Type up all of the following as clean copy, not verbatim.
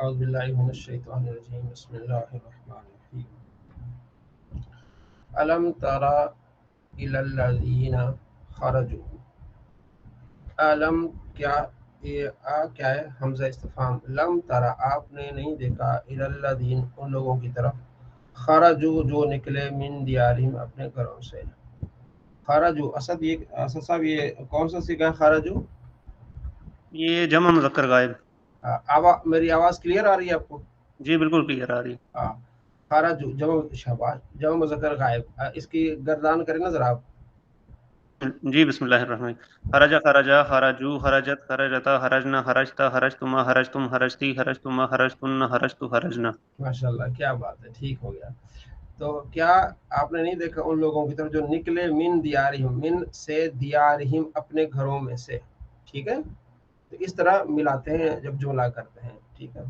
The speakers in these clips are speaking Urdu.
اعوذ باللہ من الشیطان الرجیم بسم اللہ الرحمن الرحیم الم تر الی الذین خرجوا علم کیا کیا ہے حمزہ استفہام لم ترا آپ نے نہیں دیکھا الی الذین ان لوگوں کی طرف خرجوا جو نکلے من دیارہم اپنے گھروں سے خرجوا اسد صاحب یہ کون سا سیکھا ہے خرجوا یہ جمع مذکر غائب. میری آواز کلیئر آ رہی ہے آپ کو جی بالکل کلیئر آ رہی ہے. ہاں خرجوا جمع مذکر غائب اس کی گردان کریں نا ذرا آپ جی بسم اللہ الرحمن خرج خرجا خرجو خرجت خرجتا خرجنا خرجتا خرجتما خرجتم خرجتی خرجتما خرجتن خرجتو خرجنا. ماشاء اللہ کیا بات ہے ٹھیک ہو گیا. تو کیا آپ نے نہیں دیکھا ان لوگوں کی طرف جو نکلے من دیارہم من سے دیارہم اپنے گھروں میں سے ٹھیک ہے تو اس طرح ملاتے ہیں جب جملہ کرتے ہیں ٹھیک ہے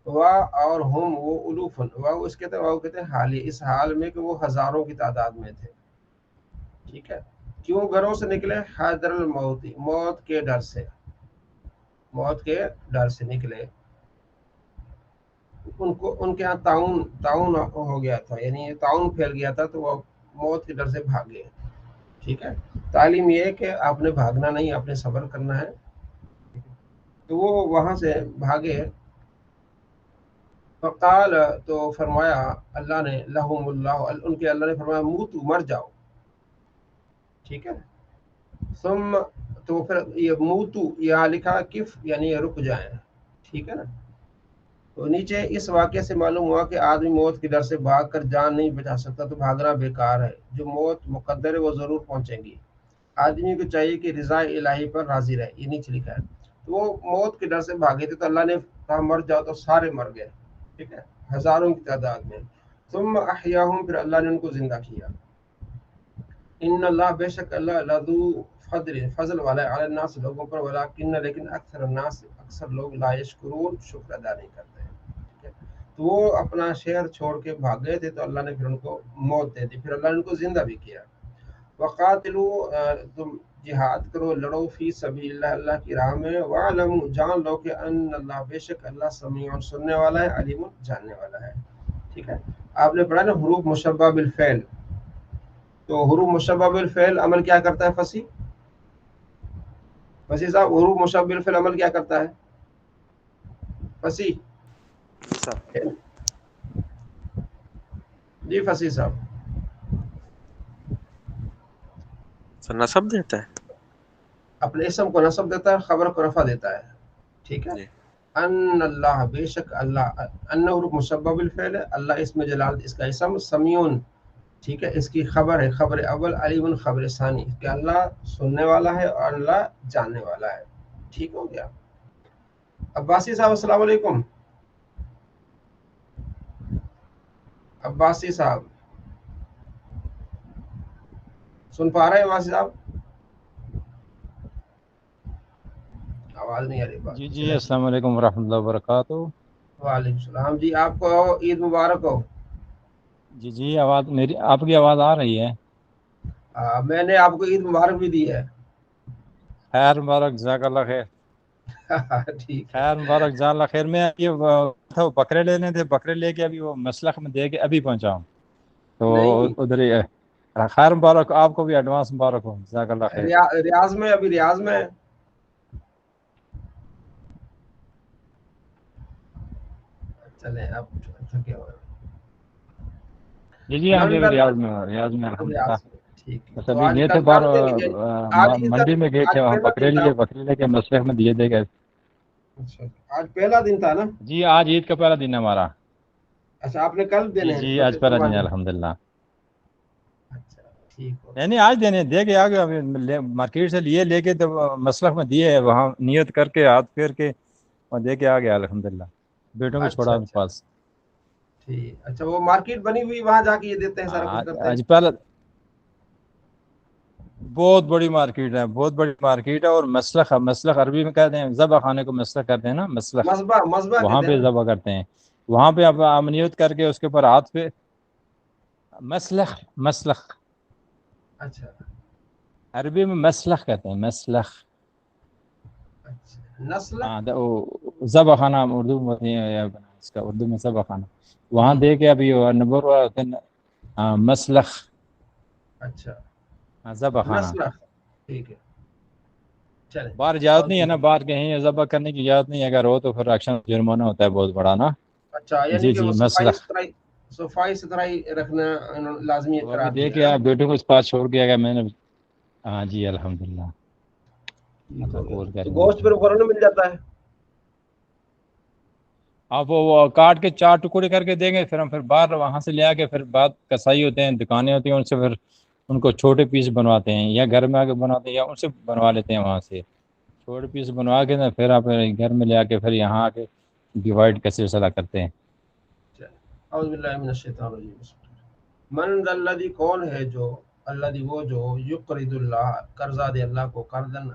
وا اور ہم وہ الوفن وا اس کہتے ہیں حالی اس حال میں کہ وہ ہزاروں کی تعداد میں تھے ٹھیک ہے کیوں گھروں سے نکلے حیدر الموت موت کے ڈر سے نکلے ان کے ہاں تعاون ہو گیا تھا یعنی تعاون پھیل گیا تھا تو وہ موت کے ڈر سے بھاگے ٹھیک ہے تعلیم یہ ہے کہ آپ نے بھاگنا نہیں آپ نے صبر کرنا ہے تو وہ وہاں سے بھاگے فقال تو فرمایا اللہ نے لہم اللہ ان کے اللہ نے فرمایا موتو مر جاؤ ٹھیک ہے ثم تو پھر یہ موتو یہاں لکھا کف یعنی رک جائیں ٹھیک ہے نا تو نیچے اس واقعے سے معلوم ہوا کہ آدمی موت کے ڈر سے بھاگ کر جان نہیں بچا سکتا تو بھاگنا بیکار ہے جو موت مقدر ہے وہ ضرور پہنچے گی آدمی کو چاہیے کہ رضا الہی پر راضی رہے یہ نیچے لکھا ہے تو وہ موت کے ڈر سے بھاگے تھے تو اللہ نے کہا مر جاؤ تو سارے مر گئے ٹھیک ہے ہزاروں کی تعداد میں ثم احیاہم پھر اللہ نے ان کو زندہ کیا ان اللہ بے شک اللہ لذو فضل والا ہے علی الناس لوگوں پر ولکن لیکن اکثر الناس اکثر لوگ لا یشکرون شکر ادا نہیں کرتے ہیں ٹھیک ہے تو وہ اپنا شہر چھوڑ کے بھاگ گئے تھے تو اللہ نے پھر ان کو موت دے دی پھر اللہ نے ان کو زندہ بھی کیا وقاتلوا تم جہاد کرو لڑو فی سبیل اللہ اللہ کی راہ میں وعلموا جان لو کہ ان اللہ بے شک اللہ سمیع سننے والا ہے علیم جاننے والا ہے ٹھیک ہے آپ نے پڑھا نا حروف مشبہ بالفعل تو حروف مشبہ بالفعل عمل کیا کرتا ہے فصیح صاحب حروف مشبہ بالفعل عمل کیا کرتا ہے فصیح جی فصیح صاحب نصب دیتا ہے اپنے اسم کو نصب دیتا ہے خبر کو رفع دیتا ہے ٹھیک ہے ان اللہ بے شک اللہ ان حروف مشبہ بالفعل ہے اللہ اسم جلال اس کا اسم سمیون ٹھیک ہے اس کی خبر ہے خبر اول علیم خبر ثانی کہ اللہ سننے والا ہے اور اللہ جاننے والا ہے ٹھیک ہو گیا عباسی صاحب السلام علیکم عباسی صاحب سن پا رہے ہیں عباسی صاحب آواز نہیں آ رہی جی السلام علیکم ورحمۃ اللہ وبرکاتہ وعلیکم السلام جی آپ کو عید مبارک ہو جی آواز میری آپ کی آواز آ رہی ہے میں نے آپ کو عید مبارک بھی دی ہے خیر مبارک جزاک اللہ خیر ٹھیک ہے خیر مبارک جزاک اللہ خیر میں یہ بکرے لینے تھے بکرے لے کے ابھی وہ مسلخ میں دے کے ابھی پہنچا ہوں تو ادھر ہی خیر مبارک آپ کو بھی ایڈوانس مبارک ہو جزاک اللہ خیر ریاض میں ابھی ریاض میں چلیں اب تھکے ہوئے جی ہم بھی ریاض میں الحمدللہ بس ابھی گئے تھے باہر منڈی میں گئے تھے وہاں بکرے لے کے مسلخ میں دیے دے گئے آج پہلا دن تھا نا جی آج عید کا پہلا دن ہے ہمارا اچھا آپ نے کل دینے ہیں جی آج پہلا دن ہے الحمدللہ اچھا ٹھیک نہیں آج دینے دے کے آ گئے مارکیٹ سے لیے لے کے تو مسلخ میں دیے وہاں نیت کر کے ہاتھ پھیر کے اور دے کے آ گیا الحمدللہ بیٹوں کو چھوڑا اپنے پاس ٹھیک اچھا وہ مارکیٹ بنی ہوئی وہاں جا کے یہ دیتے ہیں سارا کچھ کرتے ہیں آج پہلا بہت بڑی مارکیٹ ہے اور مسلخ عربی میں کہتے ہیں ذبح خانے کو مسلخ کہتے ہیں نا مسلخ وہاں پہ ذبح کرتے ہیں وہاں پہ اب نیت کر کے اس کے اوپر ہاتھ پہ مسلخ اچھا عربی میں مسلخ کہتے ہیں مسلخ نسل ذبح خانہ اردو میں اس کا اردو میں ذبح خانہ وہاں دے کے ابھی نمبر ہوتے ہیں مسلخ. اچھا ذبح خانہ. مسلخ ٹھیک ہے چلیں. باہر اجازت نہیں ہے نا، باہر کہیں ذبح کرنے کی اجازت نہیں ہے، اگر ہو تو پھر ایکشن جرمانہ ہوتا ہے بہت بڑا نا. اچھا یعنی جی کہ جی وہ مسلخ. صفائی ستھرائی رکھنا لازمی وہ قرار ابھی دے دیا کے آپ بیٹوں کو اس پاس چھوڑ کے گیا میں نے. ہاں جی الحمدللہ. ٹھیک ہو گیا. قبول تو کریں گوشت پھر فوراً مل جاتا ہے؟ آپ وہ کاٹ کے 4 ٹکڑے کر کے دیں گے، پھر ہم پھر باہر وہاں سے لے آ کے پھر بعد کسائی ہوتے ہیں، دکانیں ہوتی ہیں، ان سے پھر ان کو چھوٹے پیس بنواتے ہیں، یا گھر میں آ کے بنواتے ہیں یا ان سے بنوا لیتے ہیں وہاں سے چھوٹے پیس بنوا کے نا، پھر آپ گھر میں لے آ کے پھر یہاں آ کے ڈیوائڈ کا سلسلہ کرتے ہیں. اعوذ باللہ من الشیطان الرجیم. من ذا الذی کون ہے جو الذی وہ جو یقرض اللہ قرضہ دے اللہ کو قرضن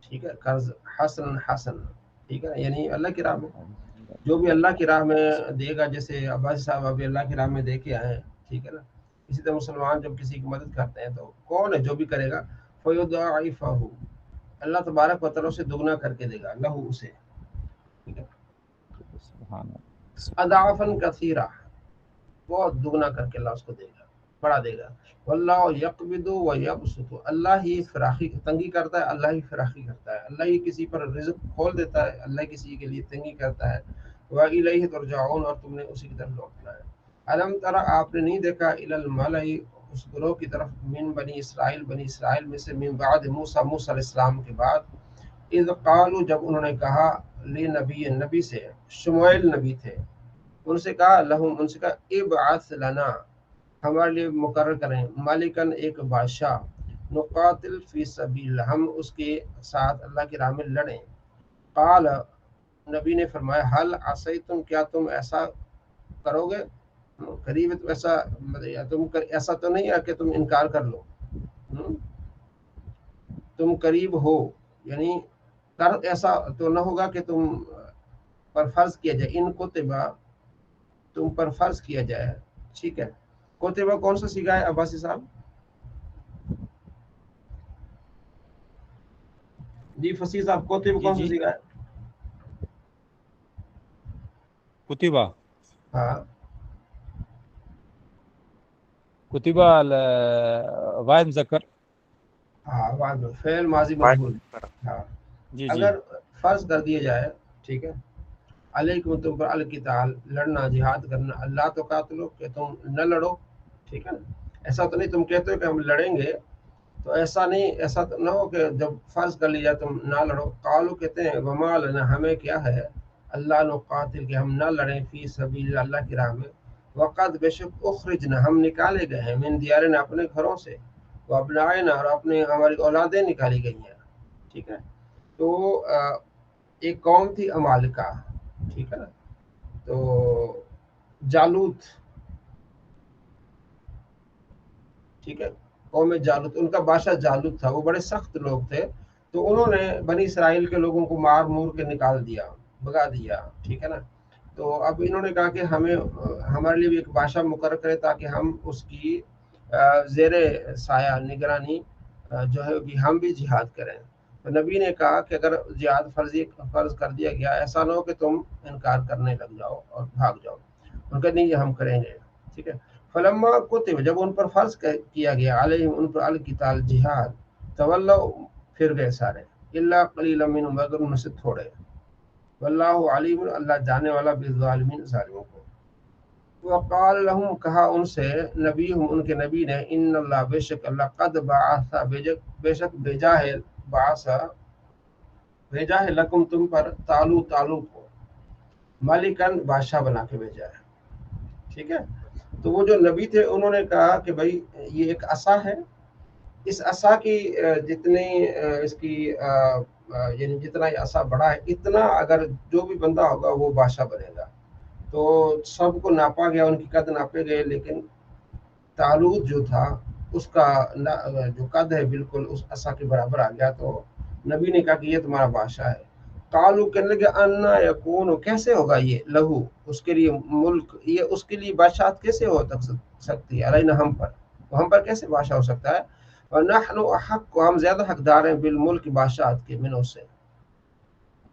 ٹھیک ہے قرض حسن حسن ٹھیک ہے یعنی اللہ کی راہ میں جو بھی اللہ کی راہ میں دے گا. جیسے عباس صاحب ابھی اللہ کی راہ میں دے کے آئے ہیں ٹھیک ہے نا. اسی طرح مسلمان جب کسی کی مدد کرتے ہیں تو کون ہے جو بھی کرے گا فیضاعفہ اللہ تبارک و تعالی سے دگنا کر کے دے گا لہو اسے ٹھیک ہے اضعافاً کثیرہ بہت دگنا کر کے اللہ اس کو دے گا بڑا دے گا. واللہ یقبض و یبسط اللہ ہی فراخی تنگی کرتا ہے اللہ ہی فراخی کرتا ہے. اللہ ہی کسی پر رزق کھول دیتا ہے اللہ کسی کے لیے تنگی کرتا ہے. وَإِلَيْهِ تُرْجَعُونَ اور تم نے اسی کی طرف لوٹنا ہے. الم ترى آپ نے نہیں دیکھا الی الملأ اس گروہ کی طرف من بنی اسرائیل میں سے من بعد موسیٰ علیہ السلام کے بعد اذ قالوا جب انہوں نے کہا نبی سے شموئیل نبی تھے ان سے کہا ان سے کہا ابعث لنا ہمارے لیے مقرر کریں مالکن ایک بادشاہ نقاتل فی سبیل ہم اس کے ساتھ اللہ کی راہ میں لڑیں. قال نبی نے فرمایا حل عصیتم کیا تم ایسا کرو گے قریب تو ایسا تم ایسا تو نہیں ہے کہ تم انکار کر لو تم قریب ہو یعنی ایسا تو نہ ہوگا کہ تم پر فرض کیا جائے ان کتبہ تم پر فرض کیا جائے ٹھیک ہے. کتبہ کون سا سیکھا ہے عباسی صاحب؟ جی فصیح صاحب کتبہ کون سا سیکھا ہے؟ کتبہ ہاں کتبہ واحد مذکر ہاں واحد فعل ماضی مجہول. ہاں جی اگر فرض کر دیا جائے ٹھیک ہے علیکم تم پر القتال لڑنا جہاد کرنا اللہ تو قاتلو کہ تم نہ لڑو ٹھیک ہے. ایسا تو نہیں تم کہتے ہو کہ ہم لڑیں گے تو ایسا نہیں ایسا تو نہ ہو کہ جب فرض کر لیا تم نہ لڑو. قالو کہتے ہیں وما لنا ہمیں کیا ہے اللہ نقاتل کہ ہم نہ لڑیں فی سبیل اللہ کی راہ میں وقت بے شک اخرجنا ہم نکالے گئے ہیں من دیارنا اپنے گھروں سے وابنائنا اور اپنے ہماری اولادیں نکالی گئی ہیں ٹھیک ہے. تو ایک قوم تھی عمالقہ ٹھیک ہے نا. تو جالوت ٹھیک ہے قوم جالوت ان کا بادشاہ جالوت تھا وہ بڑے سخت لوگ تھے. تو انہوں نے بنی اسرائیل کے لوگوں کو مار مور کے نکال دیا بھگا دیا ٹھیک ہے نا. تو اب انہوں نے کہا کہ ہمارے لیے بھی ایک بادشاہ مقرر کرے تاکہ ہم اس کی زیر سایہ نگرانی جو ہے کہ ہم بھی جہاد کریں. تو نبی نے کہا کہ اگر جہاد فرض کر دیا گیا ایسا نہ ہو کہ تم انکار کرنے لگ جاؤ اور بھاگ جاؤ. ان کا نہیں یہ ہم کریں گے ٹھیک ہے. فلما کتب جب ان پر فرض کیا گیا علیہم ان پر القتال جہاد تولوا پھر گئے سارے الا قلیلا منهم مگر ان سے تھوڑے. واللہ علیم اللہ جانے والا بالظالمین ظالموں کو. وقال لهم کہا ان سے نبیہم ان کے نبی نے ان اللہ بے شک اللہ قد بعث بے شک بھیجا ہے لکم تم پر تالو کو مالکن بادشاہ بنا کے بھیجا ہے ٹھیک ہے. تو وہ جو نبی تھے انہوں نے کہا کہ بھائی یہ ایک عصا ہے اس عصا کی جتنی اس کی یعنی جتنا یہ عصا بڑا ہے اتنا اگر جو بھی بندہ ہوگا وہ بادشاہ بنے گا. تو سب کو ناپا گیا ان کی قد ناپے گئے لیکن طالوت جو تھا اس کا جو قد ہے بالکل اس عصا کے برابر آ گیا. تو نبی نے کہا کہ یہ تمہارا بادشاہ ہے. قالو کہنے لگے انا یکون کیسے ہوگا یہ لہو اس کے لیے ملک یہ اس کے لیے بادشاہت کیسے ہو سکتی ہے علینا ہم پر کیسے بادشاہ ہو سکتا ہے. ونحن احق ہم زیادہ حقدار ہیں بالملک بادشاہت کے من سے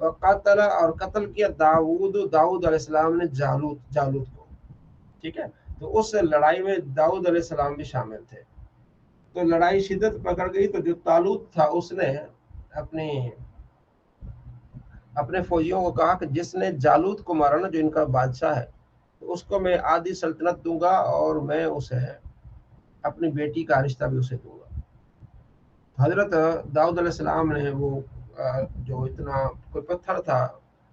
وقاتل اور قتل کیا داؤد علیہ السلام نے جالوت کو، ٹھیک ہے. تو اس لڑائی میں داؤد علیہ السلام بھی شامل تھے. تو لڑائی شدت پکڑ گئی تو جو طالوت تھا اس نے اپنے فوجیوں کو کہا کہ جس نے جالوت کو مارا نا، جو ان کا بادشاہ ہے، تو اس کو میں آدھی سلطنت دوں گا اور میں اسے اپنی بیٹی کا رشتہ بھی اسے دوں گا. حضرت داؤد علیہ السلام نے وہ جو اتنا کوئی پتھر تھا،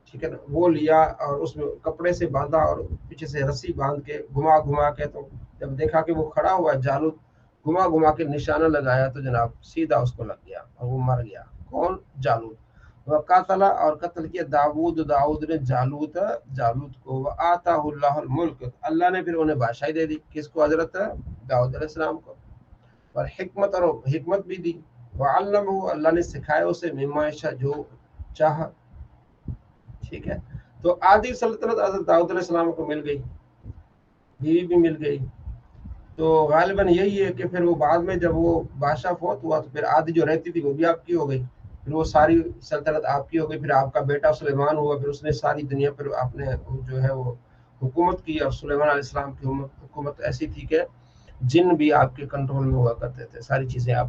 ٹھیک ہے نا، وہ لیا اور اس میں کپڑے سے باندھا اور پیچھے سے رسی باندھ کے گھما کے، تو جب دیکھا کہ وہ کھڑا ہوا جالوت، گھما کے نشانہ لگایا تو جناب سیدھا اس کو لگ گیا اور وہ مر گیا. کون؟ جالوت. وقاتل اور قتل کیا داؤد نے جالوت کو. وآتاہ اللہ الملک، اللہ نے پھر انہیں بادشاہی دے دی. کس کو؟ حضرت داؤد علیہ السلام کو. اور حکمت بھی دی. وعلمہ، اللہ نے سکھایا اسے مما یشاء، جو چاہا. ٹھیک ہے. تو آدھی سلطنت حضرت داؤد علیہ السلام کو مل گئی، بیوی بھی مل گئی. تو غالباً یہی ہے کہ پھر وہ بعد میں جب وہ بادشاہ فوت ہوا تو پھر آدھی جو رہتی تھی وہ بھی آپ کی ہو گئی، پھر وہ ساری سلطنت آپ کی ہو گئی. پھر آپ کا بیٹا سلیمان ہوا، پھر اس نے ساری دنیا پر آپ نے جو ہے وہ حکومت کی. اور سلیمان علیہ السلام کی حکومت ایسی تھی کہ جن بھی آپ کے کنٹرول میں ہوا کرتے تھے، ساری چیزیں آپ.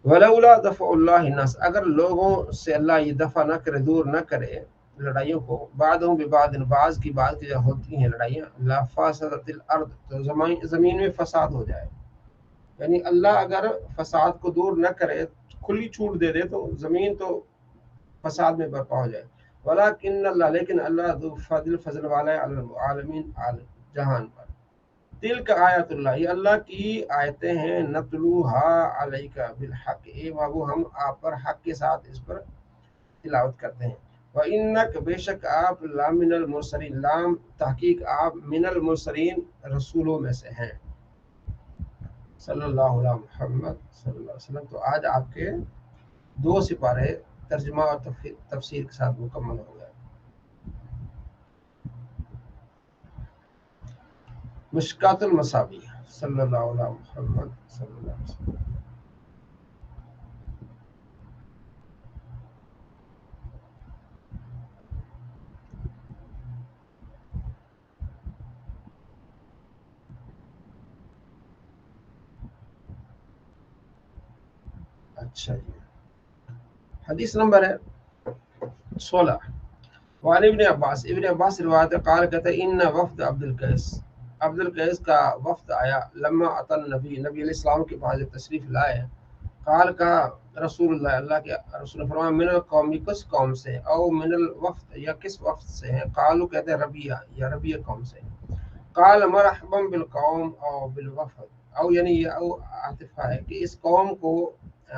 ولولا دفع اللہ الناس، اگر لوگوں سے اللہ یہ دفع نہ کرے، دور نہ کرے لڑائیوں کو، بعضهم ببعض، بعض کی بعض کی جب ہوتی ہیں لڑائیاں، لفسدت الارض، تو زمین میں فساد ہو جائے. یعنی اللہ اگر فساد کو دور نہ کرے، کھلی چھوٹ دے دے، تو زمین تو فساد میں برپا ہو جائے. ولکن اللہ، لیکن اللہ ذو فضل والا ہے علی العالمین، جہان پر. تلک آیات اللہ، یہ اللہ کی آیتیں ہیں. نتلوها علیک بالحق، اے بابو ہم آپ پر حق کے ساتھ اس پر تلاوت کرتے ہیں. وَإِنَّكَ، بے شک آپ، لَمِنَ الْمُرْسَلِينَ، لام تحقیق آپ، من المرسلین، رسولوں میں سے ہیں. صلی اللہ علیہ محمد صلی اللہ علیہ وسلم. تو آج آپ کے 2 سپارے ترجمہ اور تفسیر کے ساتھ مکمل ہو گئے. مشکات المصابیح، صلی اللہ علیہ محمد صلی اللہ علیہ وسلم. اچھا جی، حدیث نمبر ہے 16. وعن ابن عباس روایت قال، کہتے ہیں ان وفد عبد القیس کا وفد آیا. لما اتی النبی، نبی علیہ السلام کے پاس تشریف لائے. قال کا رسول اللہ کے رسول نے فرمایا، من القوم، کس قوم سے، او من الوفد، یا کس وفد سے ہیں. قالو، کہتے ہیں ربیہ، یا ربیہ قوم سے. قال مرحبا بالقوم او بالوفد، او یعنی یہ او عاطفہ ہے کہ اس قوم کو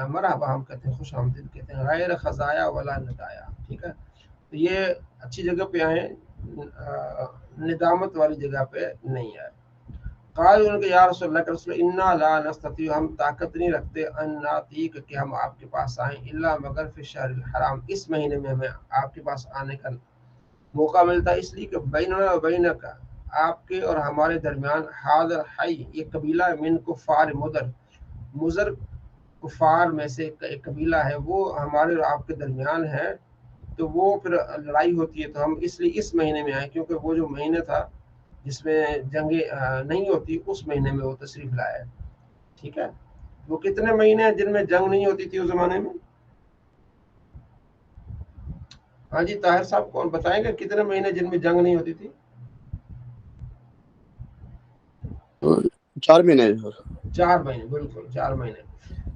مرحبا ہم کہتے ہیں، خوش آمدید کہتے ہیں. غیر خزایا ولا ندایا، ٹھیک ہے. تو یہ اچھی جگہ پہ آئے، ندامت والی جگہ پہ نہیں آئے. قال ان کے یا رسول اللہ کے رسول، انا لا نستطيع، ہم طاقت نہیں رکھتے، ان ناتیک، کہ ہم آپ کے پاس آئیں، الا مگر فی الشہر الحرام، اس مہینے میں ہمیں آپ کے پاس آنے کا موقع ملتا ہے، اس لیے کہ بیننا و بینک، آپ کے اور ہمارے درمیان، حاضر حی، یہ قبیلہ من کفار مضر کفار میں سے ایک قبیلہ ہے، وہ ہمارے اور آپ کے درمیان ہے. تو وہ پھر لڑائی ہوتی ہے، تو ہم اس لیے اس مہینے میں آئے، کیونکہ وہ جو مہینے تھا جس میں جنگیں نہیں ہوتی، اس مہینے میں وہ تشریف لائے. ٹھیک ہے. وہ کتنے مہینے ہیں جن میں جنگ نہیں ہوتی تھی اس زمانے میں؟ ہاں جی طاہر صاحب، کون بتائیں گے کتنے مہینے جن میں جنگ نہیں ہوتی تھی؟ 4 مہینے. 4 مہینے، بالکل 4 مہینے.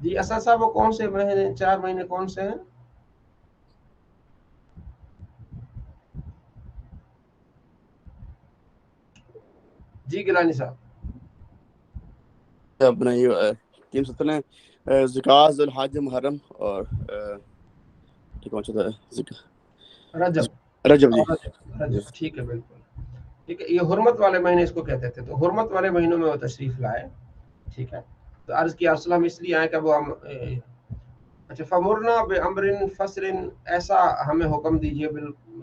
جی اسد صاحب، وہ کون سے مہینے، 4 مہینے کون سے ہیں؟ جی گیلانی صاحب. اپنا یہ 317 ذوالقعدہ، ذوالحج، محرم اور کون سا تھا؟ رجب جی. رجب، ٹھیک ہے، بالکل ٹھیک ہے. یہ حرمت والے مہینے اس کو کہتے تھے. تو حرمت والے مہینوں میں وہ تشریف لائے. ٹھیک ہے. تو عرض کیا ہم اس لیے آئے کہ وہ ہم اچھا فمرنا بامر فصل، ایسا ہمیں حکم دیجیے،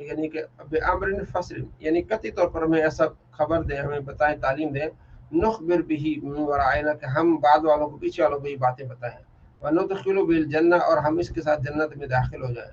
یعنی کہ بامر فصل، یعنی قطعی طور پر ہمیں ایسا خبر دیں، ہمیں بتائیں، تعلیم دیں، نخبر به من ورائنا، کہ ہم بعد والوں کو، پیچھے والوں کو یہ باتیں بتائیں. وندخل بالجنہ، اور ہم اس کے ساتھ جنت میں داخل ہو جائیں.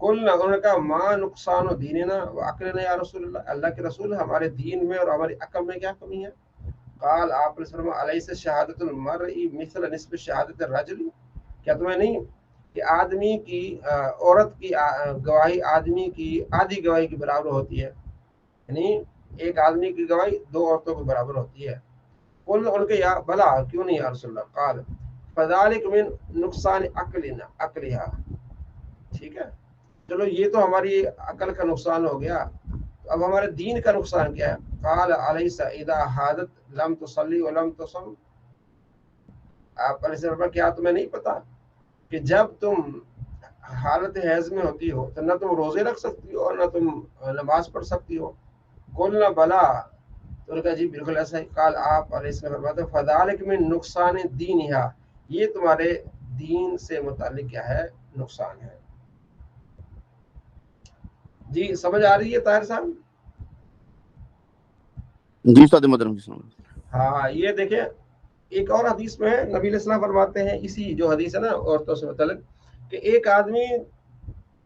قلنا انہوں نے کہا ما نقصان دیننا و عقلنا یا رسول اللہ، اللہ کے رسول ہمارے دین میں اور ہماری عقل میں کیا کمی ہے؟ قال آپ نے فرمایا الیس شہادت المرء مثل نصف شہادت الرجل، کیا تمہیں نہیں کہ آدمی کی عورت کی گواہی آدمی کی آدھی گواہی کے برابر ہوتی ہے، یعنی ایک آدمی کی گواہی دو عورتوں کے برابر ہوتی ہے۔ قل ان کے یا بلا کیوں نہیں یا رسول اللہ، قال فذلک من نقصان عقلها، ٹھیک ہے چلو یہ تو ہماری عقل کا نقصان ہو گیا، اب ہمارے دین کا نقصان کیا ہے؟ قال الیس اذا حادت لم تصلی ولم تصم، آپ علیہ السلام کیا تمہیں نہیں پتا کہ جب تم حالت حیض میں ہوتی ہو تو نہ تم روزے رکھ سکتی ہو اور نہ تم نماز پڑھ سکتی ہو؟ قلنا بلا، تو نے کہا جی بالکل ایسا ہی۔ قال آپ علیہ السلام فرماتے ہیں فذلک من نقصان دینھا، یہ تمہارے دین سے متعلق کیا ہے؟ نقصان ہے۔ جی سمجھ آ رہی ہے طاہر صاحب؟ جی استاد محترم جی ہاں یہ دیکھیں ایک اور حدیث میں نبی علیہ السلام فرماتے ہیں، اسی جو حدیث ہے نا عورتوں سے متعلق، کہ ایک آدمی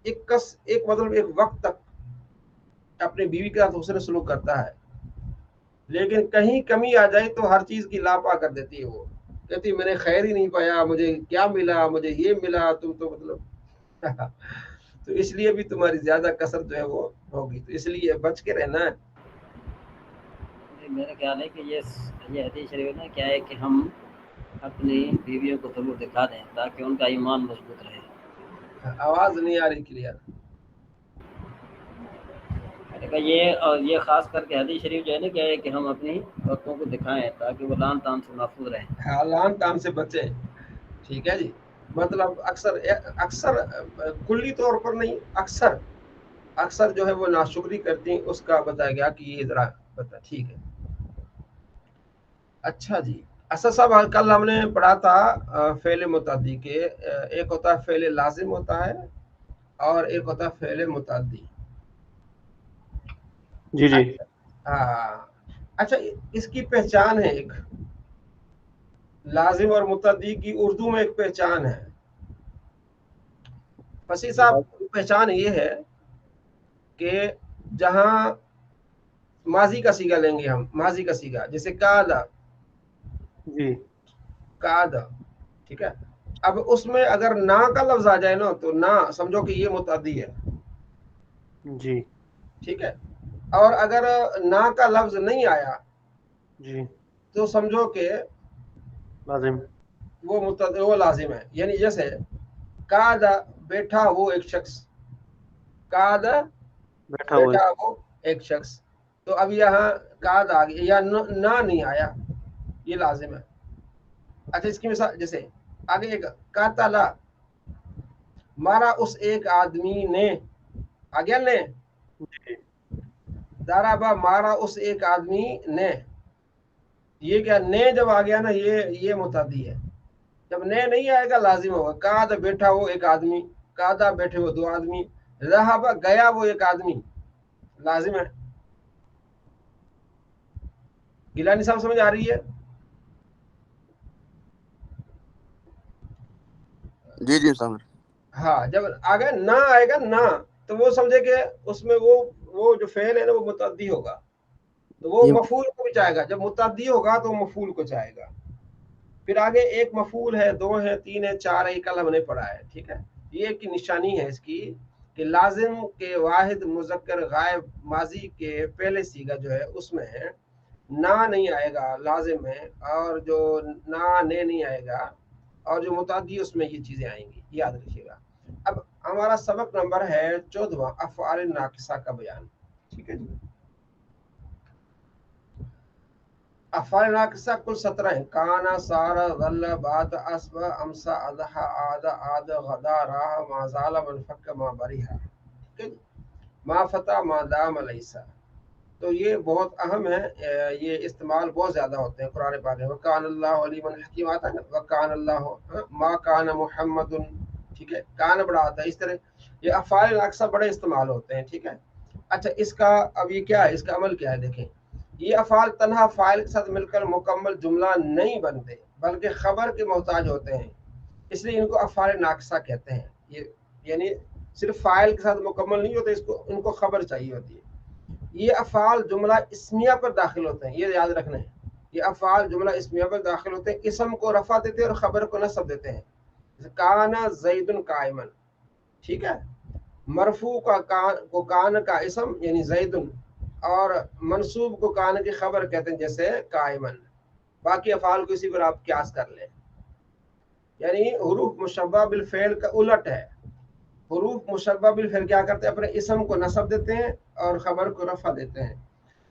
ایک مطلب ایک وقت تک اپنی بیوی کے ساتھ حسن سلوک کرتا ہے، لیکن کہیں کمی آ جائے تو ہر چیز کی لاپا کر دیتی ہے، وہ کہتی میں نے خیر ہی نہیں پایا، مجھے کیا ملا، مجھے یہ ملا، تم تو مطلب تو اس لیے بھی تمہاری زیادہ کثرت جو ہے وہ ہوگی، تو اس لیے بچ کے رہنا ہے۔ میرا خیال ہے کہ یہ حدیث شریف نا کیا ہے کہ ہم اپنی بیویوں کو ضرور دکھا دیں تاکہ ان کا ایمان مضبوط رہے۔ آواز نہیں آ رہی کلیئر۔ یہ خاص کر کے حدیث شریف جو ہے نا کیا ہے کہ ہم اپنی عورتوں کو دکھائیں تاکہ وہ لعن طعن سے محفوظ رہیں، لعن طعن سے بچیں، ٹھیک ہے جی۔ مطلب اکثر کلی طور پر نہیں، اکثر جو ہے وہ ناشکری کرتی ہیں، اس کا بتایا گیا کہ یہ ذرا بتا، ٹھیک ہے۔ اچھا جی اسد صاحب کل ہم نے پڑھا تھا فعل متعدی کے، ایک ہوتا ہے فعل لازم ہوتا ہے اور ایک ہوتا ہے فعل متعدی۔ جی جی اچھا اس کی پہچان ہے، ایک لازم اور متعدی کی اردو میں ایک پہچان ہے، فصیح صاحب پہچان یہ ہے کہ جہاں ماضی کا صیغہ لیں گے ہم، ماضی کا صیغہ جیسے قعدہ، جی قعدہ، ٹھیک ہے، اب اس میں اگر نا کا لفظ آ جائے نا تو نا سمجھو کہ یہ متعدی ہے، جی ٹھیک ہے، اور اگر نا کا لفظ نہیں آیا جی تو سمجھو کہ لازم وہ لازم ہے، یعنی جیسے قعدہ بیٹھا وہ ایک شخص، قعدہ بیٹھا وہ ایک شخص، تو اب یہاں قعدہ آ گیا یا نا نہیں آیا، یہ لازم ہے۔ اچھا اس کی مثال جیسے آگے ایک قاتل، مارا اس ایک آدمی نے، آگیا نے، ضربہ مارا اس ایک آدمی نے، یہ کیا نے جب آ گیا نا یہ متعدی ہے، جب نے نہیں آئے گا لازم ہوگا۔ قعدہ بیٹھا وہ ایک آدمی، قعدہ بیٹھے وہ دو آدمی، ذہب گیا وہ ایک آدمی، لازم ہے۔ گیلانی صاحب سمجھ آ رہی ہے؟ جی جی سامر۔ ہاں جب آگے نہ آئے گا نہ تو وہ سمجھے کہ اس میں وہ جو فعل ہے نا وہ متعدی ہوگا، تو وہ مفعول کو بھی چاہے گا، جب متعدی ہوگا تو مفعول کو چاہے گا۔ پھر آگے ایک مفعول ہے، دو ہے، تین ہے، چار ہے، کل ہم نے پڑھا ہے، ٹھیک ہے۔ یہ ایک نشانی ہے اس کی کہ لازم کے واحد مذکر غائب ماضی کے پہلے صیغہ جو ہے اس میں نہ نہیں آئے گا، لازم ہے، اور جو نہ نے نہیں آئے گا، اور جو متعدی اس میں یہ چیزیں آئیں گی، یاد رکھیے گا۔ اب ہمارا سبق نمبر ہے 14 افعال ناقصہ کا بیان، ٹھیک ہے جی۔ افعال ناقصہ کل 17 ہیں، کانا، سارا، ظل، بات، اسبا، امسا، اضحا، عاد، غدا، راہ، ما زال، منفک، ما بریحا، ٹھیک ہے جی۔ ما فتح، ما دام، لیسا، تو یہ بہت اہم ہے، یہ استعمال بہت زیادہ ہوتے ہیں قرآن پاک میں۔ وکان اللہ علیما حکیم آتا ہے نا، وکان اللہ ما کان محمد، ٹھیک ہے، کان بڑا آتا ہے، اس طرح یہ افعال ناقصہ بڑے استعمال ہوتے ہیں، ٹھیک ہے۔ اچھا اس کا اب یہ کیا ہے، اس کا عمل کیا ہے، دیکھیں یہ افعال تنہا فاعل کے ساتھ مل کر مکمل جملہ نہیں بنتے بلکہ خبر کے محتاج ہوتے ہیں، اس لیے ان کو افعال ناقصہ کہتے ہیں۔ یہ یعنی صرف فاعل کے ساتھ مکمل نہیں ہوتے، اس کو ان کو خبر چاہیے ہوتی ہے۔ یہ افعال جملہ اسمیہ پر داخل ہوتے ہیں، یہ یاد رکھنا ہے، یہ افعال جملہ اسمیہ پر داخل ہوتے ہیں، اسم کو رفع دیتے ہیں اور خبر کو نصب دیتے ہیں، جیسے کانا زید قائما، ٹھیک ہے، مرفوع کو کان کا اسم یعنی زید، اور منصوب کو کان کی خبر کہتے ہیں جیسے قائمن۔ باقی افعال کو اسی پر آپ قیاس کر لیں، یعنی حروف مشبہ بالفعل کا الٹ ہے۔ حروف مشبہ بالفعل کیا کرتے ہیں؟ اپنے اسم کو نصب دیتے ہیں اور خبر کو رفع دیتے ہیں۔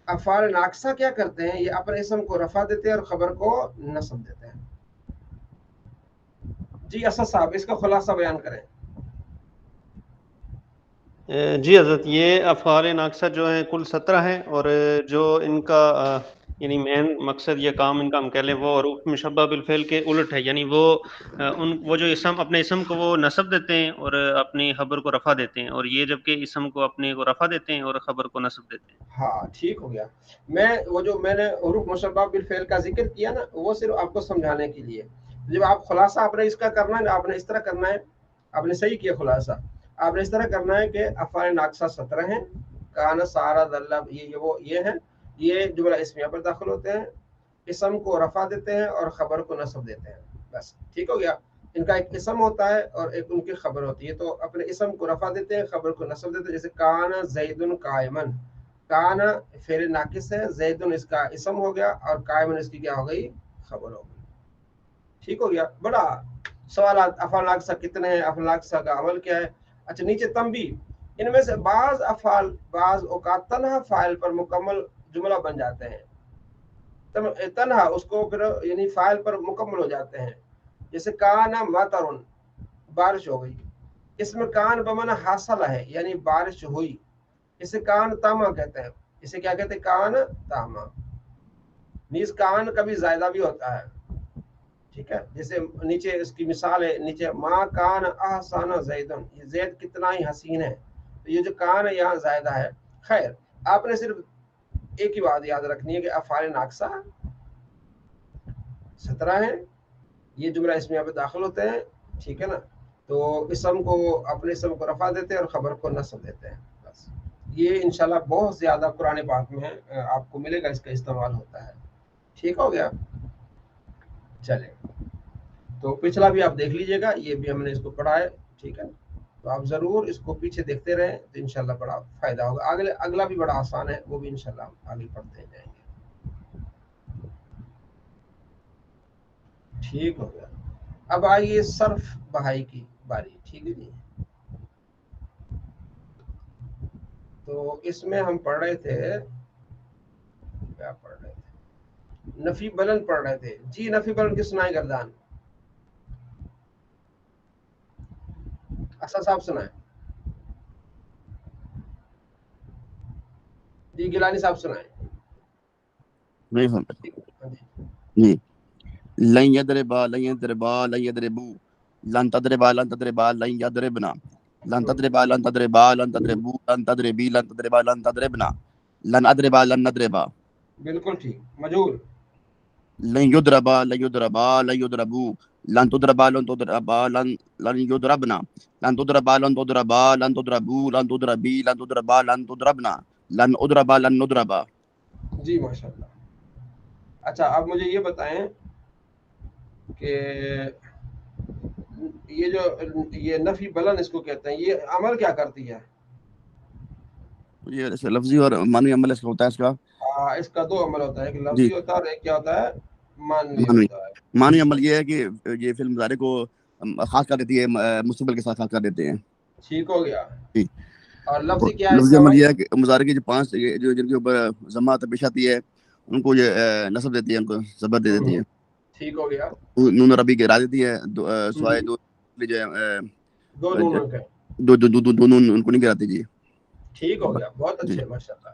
افعال ناقصہ کیا کرتے ہیں؟ یہ اپنے اسم کو رفع دیتے ہیں اور خبر کو نصب دیتے ہیں۔ جی اسد صاحب اس کا خلاصہ بیان کریں۔ جی حضرت، یہ افعال ناقصہ جو ہیں کل 17 ہیں، اور جو ان کا یعنی مین مقصد یا کام ان کا ہم کہہ لیں وہ حروف مشبہ بالفعل کے الٹ ہے، یعنی وہ جو اسم اپنے اسم کو وہ نصب دیتے ہیں اور اپنی خبر کو رفع دیتے ہیں، اور یہ جبکہ اسم کو اپنے کو رفع دیتے ہیں اور خبر کو نصب دیتے ہیں۔ ہاں ٹھیک ہو گیا۔ میں نے حروف مشبہ بالفعل کا ذکر کیا نا، وہ صرف آپ کو سمجھانے کے لیے۔ جب آپ خلاصہ آپ نے اس کا کرنا ہے، آپ نے اس طرح کرنا ہے، آپ نے صحیح کیا خلاصہ، آپ نے اس طرح کرنا ہے کہ افعال ناقصہ 17 ہیں، کانا سارا دلہ یہ ہیں، یہ جملہ اسمیہ پر داخل ہوتے ہیں، اسم کو رفع دیتے ہیں اور خبر کو نصب دیتے ہیں، بس ٹھیک ہو گیا۔ ان کا ایک اسم ہوتا ہے اور ایک ان کی خبر ہوتی ہے، تو اپنے اسم کو رفع دیتے ہیں، خبر کو نصب دیتے ہیں، جیسے کانا زید قائمن، کانا فعل ناقص ہے، زید اس کا اسم ہو گیا اور قائمن اس کی کیا ہو گئی؟ خبر ہو گئی، ٹھیک ہو گیا۔ بڑا سوالات، افعال ناقصہ کتنے ہیں، افعال ناقصہ کا عمل کیا ہے؟ اچھا نیچے تنبیہ، ان میں سے بعض افعال بعض اوقات تنہا فاعل پر مکمل جملہ بن جاتے ہیں، تنہا اس کو پھر یعنی فاعل پر مکمل ہو جاتے ہیں، جیسے کانا مطر، بارش ہو گئی، اس میں کان بمعنی حاصل ہے یعنی بارش ہوئی، اسے کان تاما کہتے ہیں، اسے کیا کہتے ہیں؟ کان تاما۔ نیز کان کبھی زائدہ بھی ہوتا ہے، ٹھیک ہے، جیسے نیچے اس کی مثال ہے، نیچے ما کان احسن زیدن، یہ زید کتنا ہی حسین ہے، تو یہ جو کان ہے یہاں زائدہ ہے۔ خیر، آپ نے صرف ایک ہی بات یاد رکھنی ہے کہ افعال ناقصہ 17 ہیں، یہ جملہ اسمیہ پہ داخل ہوتے ہیں، ٹھیک ہے نا، تو اسم کو اپنے اسم کو رفع دیتے ہیں اور خبر کو نصب دیتے ہیں، بس یہ انشاءاللہ بہت زیادہ قرآن پاک میں ہے، آپ کو ملے گا اس کا استعمال ہوتا ہے، ٹھیک ہو گیا۔ چلے تو پچھلا بھی آپ دیکھ لیجئے گا، یہ بھی ہم نے اس کو پڑھا ہے، ٹھیک ہے، تو آپ ضرور اس کو پیچھے دیکھتے رہیں تو انشاءاللہ بڑا فائدہ ہوگا۔ اگلا بھی بڑا آسان ہے، وہ بھی انشاءاللہ ہم آگے پڑھتے جائیں گے، ٹھیک ہو گیا۔ اب آئیے صرف بہائی کی باری، ٹھیک ہے جی۔ تو اس میں ہم پڑھ رہے تھے، کیا پڑھ رہے تھے؟ نفی بلند پڑھ رہے تھے جی۔ نفی بلند کی سنائے گردان، اسد صاحب سنائے، جی گیلانی صاحب سنائے۔ نہیں سنتا جی۔ لن یضربا لن یضربا لن یضربو لن تضربا لن تضربا لن یضربنا لن تضربا لن تضربا لن تضربو لن تضربی لن تضربا لن تضربنا لن اضربا لن نضربا، بالکل ٹھیک۔ مجہول، لن یضربا لن یضربا لن یضربو لن تضربا لن تضربا لن یضربنا لن تضربا لن تضربا لن تضربو لن تضربی لن تضربا لن تضربنا لن اضربا لن نضربا۔ جی ماشاءاللہ۔ اچھا اب مجھے یہ بتائیں کہ یہ نفی بلند اس کو کہتے ہیں، یہ عمل کیا کرتی ہے؟ یہ لفظی اور معنوی عمل اس کا ہوتا ہے، اس کا اس کا دو عمل ہوتا ہے، ایک جی لفظی ہوتا ہے اور ایک کیا ہوتا ہے؟ معنوی معنوی۔ ہوتا ہے۔ معنوی عمل یہ ہے کہ یہ فعل مضارع کو خاص کر دیتی ہے، مستقبل کے ساتھ خاص کر دیتے ہیں ٹھیک ہو گیا۔ جی۔ اور لفظی کیا ہے اس لفظی کا عمل بھائی؟ یہ ہے کہ مضارع کی جو 5 جو جن کے اوپر ضمہ پیش آتی ہے ان کو یہ نصب دیتی ہے، ان کو زبر دے دیتی ہے، ٹھیک ہو گیا۔ نون عربی کے را دیتی ہے، سوائے دو جو دو نون کے، دو نون ان کو نہیں گراتی جی۔ ٹھیک ہو گیا، بہت جی اچھے ماشاءاللہ۔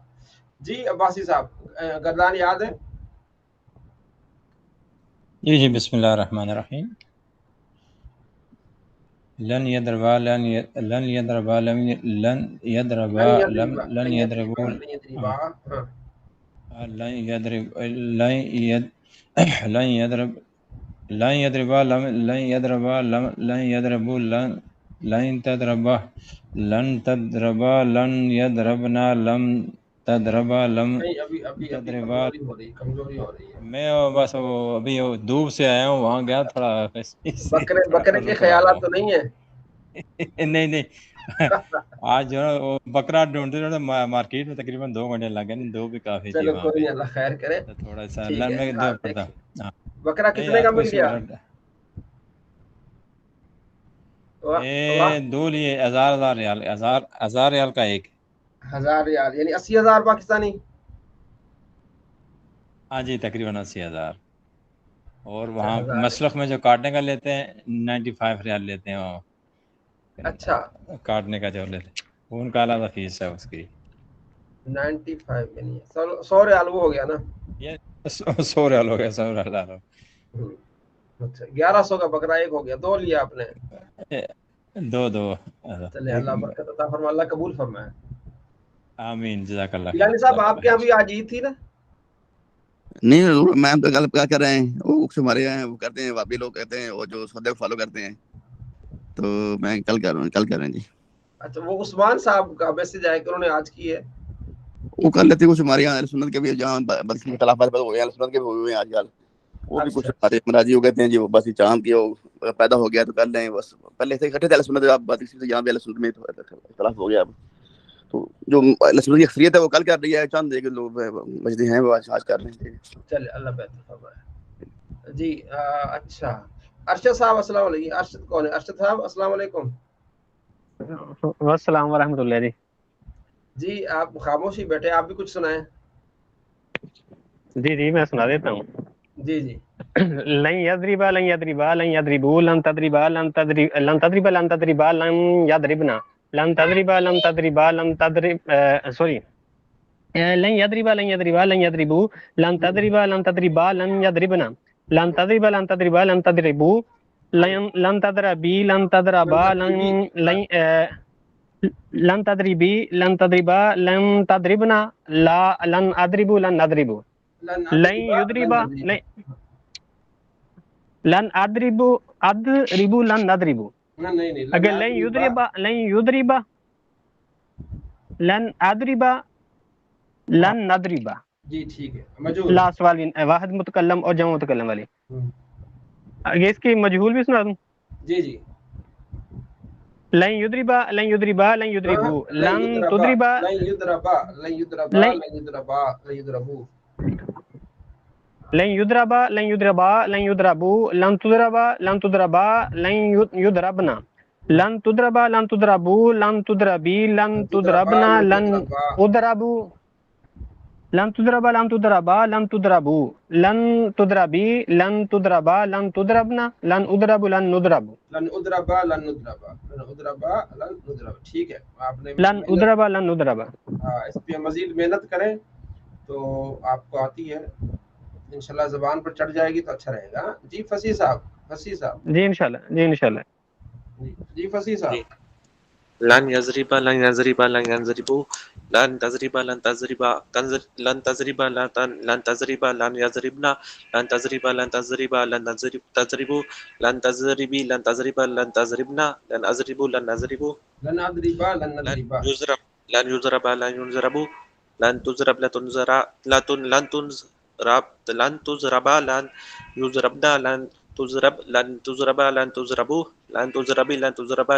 جی عباسی صاحب گردان یاد ہے؟ جی بسم اللہ الرحمن الرحیم۔ لن یضربا لن یضربا لن یضربا لن یضربوا لن یضرب لن یضرب لن یضربا لن یضربا لن یضربوا لن لن تضربا لن تضربا لن یضربنا لم تضربا لم نہیں ابھی تضربا. کمزوری ہو رہی ہے. میں بس وہ ابھی وہ دھوپ سے آیا ہوں، وہاں گیا تھوڑا بکرے کے خیالات تو نہیں ہیں؟ نہیں آج جو ہے وہ بکرا ڈھونڈتے ڈھونڈتے مارکیٹ میں تقریباً 2 گھنٹے لگ گئے، دو بھی کافی تھی چلو وہاں کوئی پہ، نہیں، اللہ خیر کرے. تو تھوڑا سا ٹھیک لن ہے. میں ہاں، دو پڑتا. ہاں بکرا نہیں کتنے کا مل اس گیا؟ یہ دو لیے 1000 ریال، 1000 ریال کا ایک. 1000 ریال یعنی 80,000 پاکستانی. ہاں جی تقریباً 80,000. اور اچھا، وہاں 1000. مسلخ میں جو کاٹنے کا لیتے ہیں 95 ریال لیتے ہیں وہ اچھا، کاٹنے کا جو لیتے ہیں، وہ ان کا علاوہ فیس ہے اس کی. 95 یعنی 100 ریال وہ ہو گیا نا. یہ 100 ریال ہو گیا، 100 ریال. اچھا 1100 کا بکرا ایک ہو گیا. 2 لیا آپ نے. دو. چلے اللہ برکت عطا فرمائے، اللہ قبول فرمائے. آمین، جزاک اللہ خیر. گیلانی صاحب آپ کے یہاں بھی آج عید تھی نا؟ نہیں میم تو کل کیا کر رہے ہیں، وہ ہمارے یہاں وہ کرتے ہیں، وابی لوگ کہتے ہیں، وہ جو سودے فالو کرتے ہیں، تو میں کل کر رہا ہوں، کل کر رہے ہیں جی. اچھا وہ عثمان صاحب کا میسج آیا کہ انہوں نے آج کی ہے. وہ کر لیتے ہیں کچھ ہمارے یہاں اہل سنت کے بھی، جہاں بس اختلافات ہوئے ہیں اہل سنت کے بھی ہوئے ہیں آج کل، وہ بھی کچھ ہمارے مراجی وہ کہتے ہیں جی وہ بس چاند کی وہ پیدا ہو گیا تو کر لیں. بس پہلے سے اکٹھے تھے اہل سنت، اب بس اسی سے یہاں بھی اہل سنت میں اختلاف ہو گیا. اب تو جو اہل سنت کی اکثریت ہے وہ کل کر رہی ہے، چند ایک لوگ مسجد ہیں وہ آج کر رہے ہیں. چلے اللہ بہتر فرمائے جی. اچھا ارشد صاحب السلام علیکم. ارشد کون ہے؟ ارشد صاحب السلام علیکم. والسلام ورحمۃ اللہ جی. جی آپ خاموشی بیٹھے، آپ بھی کچھ سنائیں. جی میں سنا دیتا ہوں. جی لن یضربا لن یضربا لن یضربوا لن تضربا لن تضربا لن تضربا لن یضربنا لن تضربا لن تضربا لن تضرب سوری لن یضربا لن یضربا لن یضربوا لن تضربا لن تضربا لن یضربنا لن تضربا لن تضربا لن تضربوا لن تضربی لن تضربا لن تضربی لن تضربا لن تضربنا لا لن اضربوا لن نضربوا لن یضربا لن اضربوا لن نضربوا. اگر لن یضربا لن اضربا لن نضربا. جی ٹھیک ہے. مجھول لاسٹ والی واحد متکلم اور جمع متکلم والی. یہ اس کی مجہول بھی سنا دوں. جی لن یضربا لن یضربا لن یضربوا لن تضربا لن یضربا لن یضربا لن یضربا لن یضربوا لن یضربا لن یضربا لن یضربوا لن تضربا لن تضربا لن یضربنا لن تضربا لن تضربوا لن تضربی لن تضربنا لن اضربوا لن تضربا لن تضربا لن تضربوا لن تضربی لن تضربا لن تضربنا لن اضرب لن نضرب لن اضربا لن نضربا لن اضربا لن نضرب. ٹھیک ہے، آپ نے لن اضربا لن نضربا. اس پہ مزید محنت کریں تو آپ کو آتی ہے انشاءاللہ، زبان پر چڑھ جائے گی تو اچھا رہے گا. جی فصیح صاحب. جی انشاءاللہ. جی فصیح صاحب. لن یضربا لن یضربا لن یضربوا لن تضربا لن تضربا لن تضربا لن تضربا لن یضربنا لن تضربا لن تضربا لن تضربوا لن تضربی لن تضربا لن تضربنا لن اضربوا لن نضربوا لن اضربا لن نضربا لن يضربا لن ينضربوا لن تضرب لن تنضرا لن تضربا لن يضربنا لن تضرب لن تضربا لن تضربوا لن تضربی لن تضربا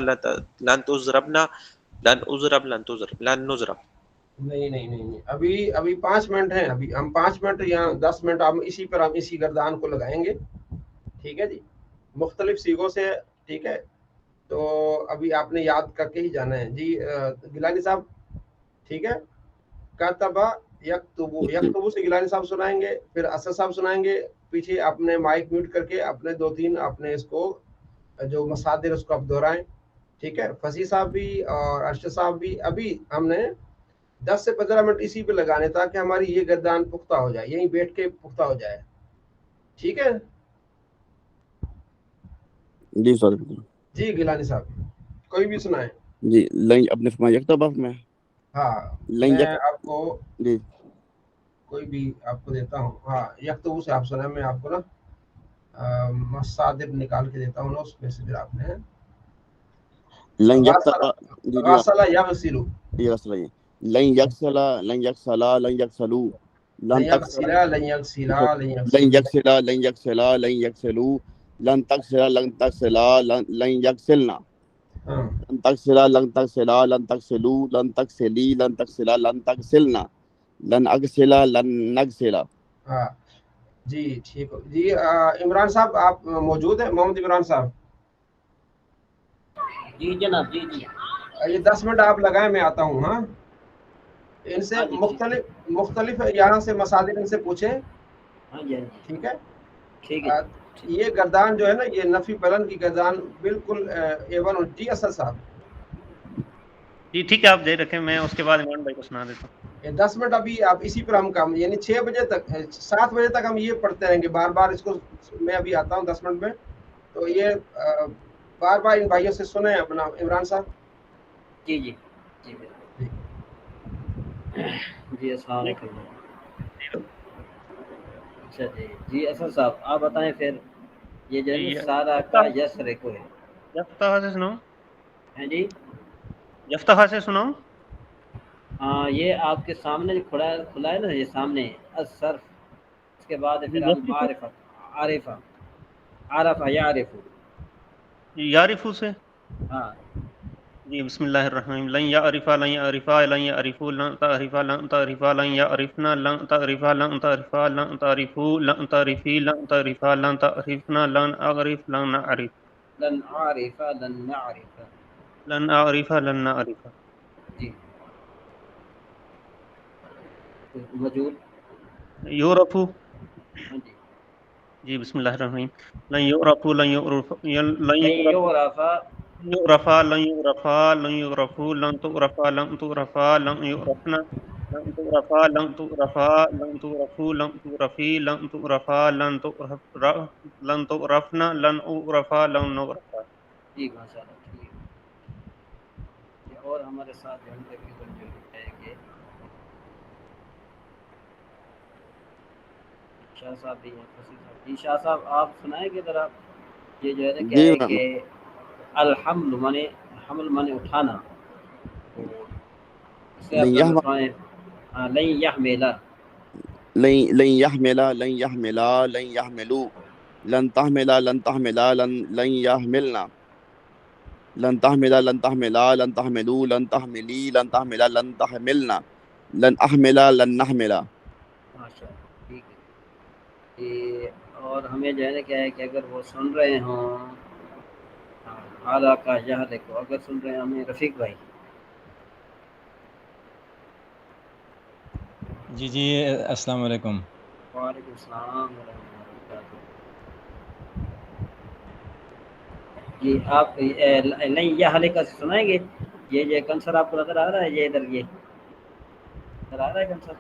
لن تضربنا لن اضرب لن تضرب لن نضرب. نہیں ابھی 5 منٹ ہیں. ابھی ہم 5 منٹ یا 10 منٹ ہم اسی گردان کو لگائیں گے. ٹھیک ہے جی، مختلف سیغوں سے. ٹھیک ہے، تو ابھی آپ نے یاد کر کے ہی جانا ہے. جی گیلانی صاحب ٹھیک ہے. کاتبہ یکتبو سے گیلانی صاحب سنائیں گے، پھر اسد صاحب سنائیں گے. پیچھے اپنے مائک میوٹ کر کے اپنے 2-3 اپنے اس کو جو مصادر اس کو آپ دہرائیں. ٹھیک ہے، فصیح صاحب بھی اور ارشد صاحب بھی. ابھی ہم نے 10 سے 15 منٹ اسی پہ لگانے تاکہ ہماری یہ گردان پختہ ہو جائے، یہیں بیٹھ کے پختہ ہو جائے. ٹھیک ہے جی سر. جی گیلانی صاحب کوئی بھی سنائیں. جی لن اپنے فرمایا یکتبہ میں. ہاں لن میں آپ کو جی کوئی بھی آپ کو دیتا ہوں. ہاں یکتبو سے آپ سنیں، میں آپ کو نا مصادر نکال کے دیتا ہوں نا اس میں سے. پھر آپ نے لن یغسل جی غسل یغسل یہ غسل ہے لن یغسل لن یغسلا لن یغسلوا لن تغسل لن یغسلا لن لن یغسلا لن یغسلا لن یغسلوا لن تغسلا لن تغسلا لن یغسلنا لن تغسلا لن تغسلا لن تغسلوا لن تغسلی لن تغسلا لن تغسلنا لن اغسلا لن نغسلا. ہاں جی ٹھیک ہو جی. عمران صاحب آپ موجود ہیں؟ محمد عمران صاحب جی جناب. جی جی یہ 10 منٹ آپ لگائیں، میں آتا ہوں. ہاں ان سے مختلف یہاں سے مصادر ان سے پوچھیں. ہاں جی ٹھیک ہے. ٹھیک ہے. یہ گردان جو ہے نا، یہ نفی بلند کی گردان بالکل A1. جی اسد صاحب جی ٹھیک ہے، آپ جاری رکھیں، میں اس کے بعد عمران بھائی کو سنا دیتا ہوں. 10 منٹ ابھی آپ اسی پر ہم کام، یعنی 6 بجے تک 7 بجے تک ہم یہ پڑھتے رہیں گے بار بار اس کو. میں ابھی آتا ہوں 10 منٹ میں، تو یہ بار بار ان بھائیوں سے سنیں اپنا. عمران صاحب جی جی جی جی السلام علیکم. اچھا جی جی اسد صاحب آپ بتائیں پھر. یہ جو ہے سارا کا یس ریکو ہے. یفتح سے سناؤ. ہیں جی یفتح سے سناؤ. ہاں یہ آپ کے سامنے جو کھلا ہے نا، یہ سامنے الصرف، اس کے بعد پھر عارفہ یعرف یعرفو سے. ہاں جی بسم اللہ الرحمن الرحیم. لن یعرفا لن یعرفا لن یعرفو لن تعرفا لن تعرفا لن یعرفنا لن تعرفا لن تعرفا لن تعرفو لن تعرفی لن تعرفا لن تعرفنا لن اعرف لن نعرف لن اعرف لن نعرف لن اعرف لن نعرف. جی موجود. یورفو. ہاں جی جی بسم اللہ الرحمن الرحیم. لن یعرفو لن یعرف لن یعرف یعرفا لن یعرفا لن یعرفو لن تعرفا لن تعرفا لن یعرفنا لن تعرفا لن تعرفا لن تعرفو لن تعرفی لن تعرفا لن تعرفنا لن اعرفا لن نعرفا. جی ماشاء اللہ ٹھیک ہے. اور ہمارے ساتھ جو ہے کہ شاہ صاحب بھی ہیں. جی شاہ صاحب آپ سنائیں گے ذرا. یہ جو ہے نا کیا ہے کہ الحمل مانے حمل مانے اٹھانا، اسے آپ لن یحملا لن يحملا لن يحملا لن يحملوا لن تحملا لن تحملا لن يحملنا لن تحملا لن تحملا لن تحملوا لن تحملی لن تحملا لن تحملنا لن احملا لن نحملا. ماشاء اللہ ٹھیک ہے. اور ہمیں جو ہے نا کیا ہے کہ اگر وہ سن رہے ہوں اعلیٰ کا یہاں دیکھو، اگر سن رہے ہیں ہمیں رفیق بھائی. جی جی السلام علیکم. وعلیکم السلام ورحمۃ اللہ وبرکاتہ. جی آپ نہیں یہ حلقہ سے سنائیں گے. یہ جو کنسر آپ کو نظر آ رہا ہے، یہ ادھر یہ نظر آ رہا ہے کنسر؟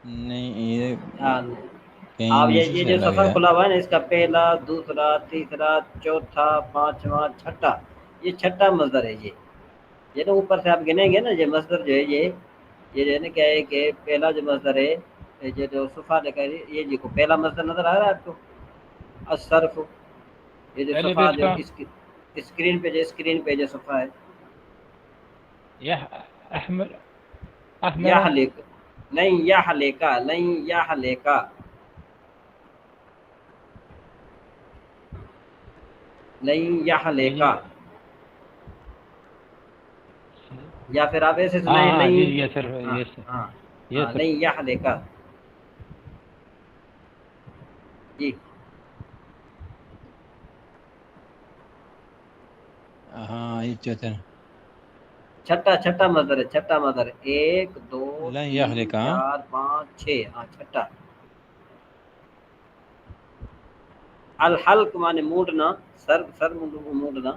نہیں یہ ہاں کہیں آپ نیچے یہ سے جو لگ سفر ہے. کھلا ہوا ہے نا، اس کا پہلا دوسرا تیسرا چوتھا پانچواں چھٹا، یہ چھٹا مصدر ہے. یہ تو اوپر سے آپ گنیں گے نا، یہ مصدر جو ہے یہ جو ہے نا کیا ہے کہ پہلا جو مصدر ہے، یہ جو صفحہ لکھا ہے، یہ جی کو پہلا مصدر نظر آ رہا ہے آپ کو الصرف. یہ جو صفحہ جو اسکرین پہ جو صفحہ ہے یحلق نہیں یحلقا نہیں یحلقا نہیں یحلقا، یا پھر آپ ایسے سنائیں نہیں یحلقا. جی ہاں یہ چوتھا چھٹا مصدر ہے. چھٹا مصدر 1 2 لن 3 یحلقا 4 5 6. ہاں چھٹا. الحلق مانے موڑنا، سر موڑنا.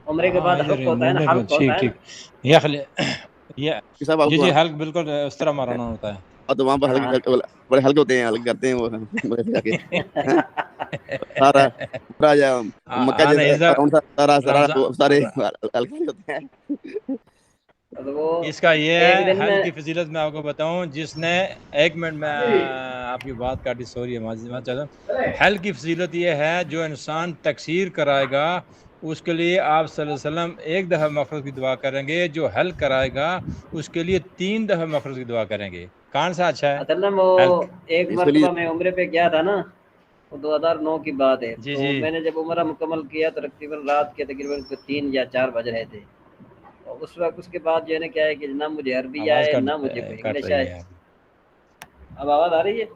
عمرے کے بعد حلق ہوتا ہے نا، حلق ہوتا ہے نا. جی جی حلق بالکل اس طرح مارانا ہوتا ہے. تو وہاں پر بڑے حلق ہوتے ہیں، حلق کرتے ہیں وہ سارا پورا مکہ جیسا سارے حلق ہوتے ہیں. تو وہ اس کا یہ ایک ہے دن حل میں کی فضیلت میں آپ کو بتاؤں، جس نے 1 منٹ میں آپ کی بات کاٹی، سوری معذرت چاہتا ہوں. حل کی فضیلت یہ ہے جو انسان تکثیر کرائے گا اس کے لیے آپ صلی اللہ علیہ وسلم 1 دفعہ مغفرت کی دعا کریں گے، جو حل کرائے گا اس کے لیے 3 دفعہ مغفرت کی دعا کریں گے. کون سا اچھا ہے؟ اصل میں وہ حلق. ایک اس کے لیے مرتبہ میں عمرے پہ گیا تھا نا، 2009 کی بات ہے. جی تو جی میں نے جب عمرہ مکمل کیا تو تقریباً رات کے تقریباً 3 یا 4 بج رہے تھے. اور اس وقت اس کے بعد جو ہے نا کیا ہے کہ نہ مجھے عربی آواز آئے نہ مجھے کوئی کٹ انگلش رہی آئے. ہے. اب آواز آ رہی ہے؟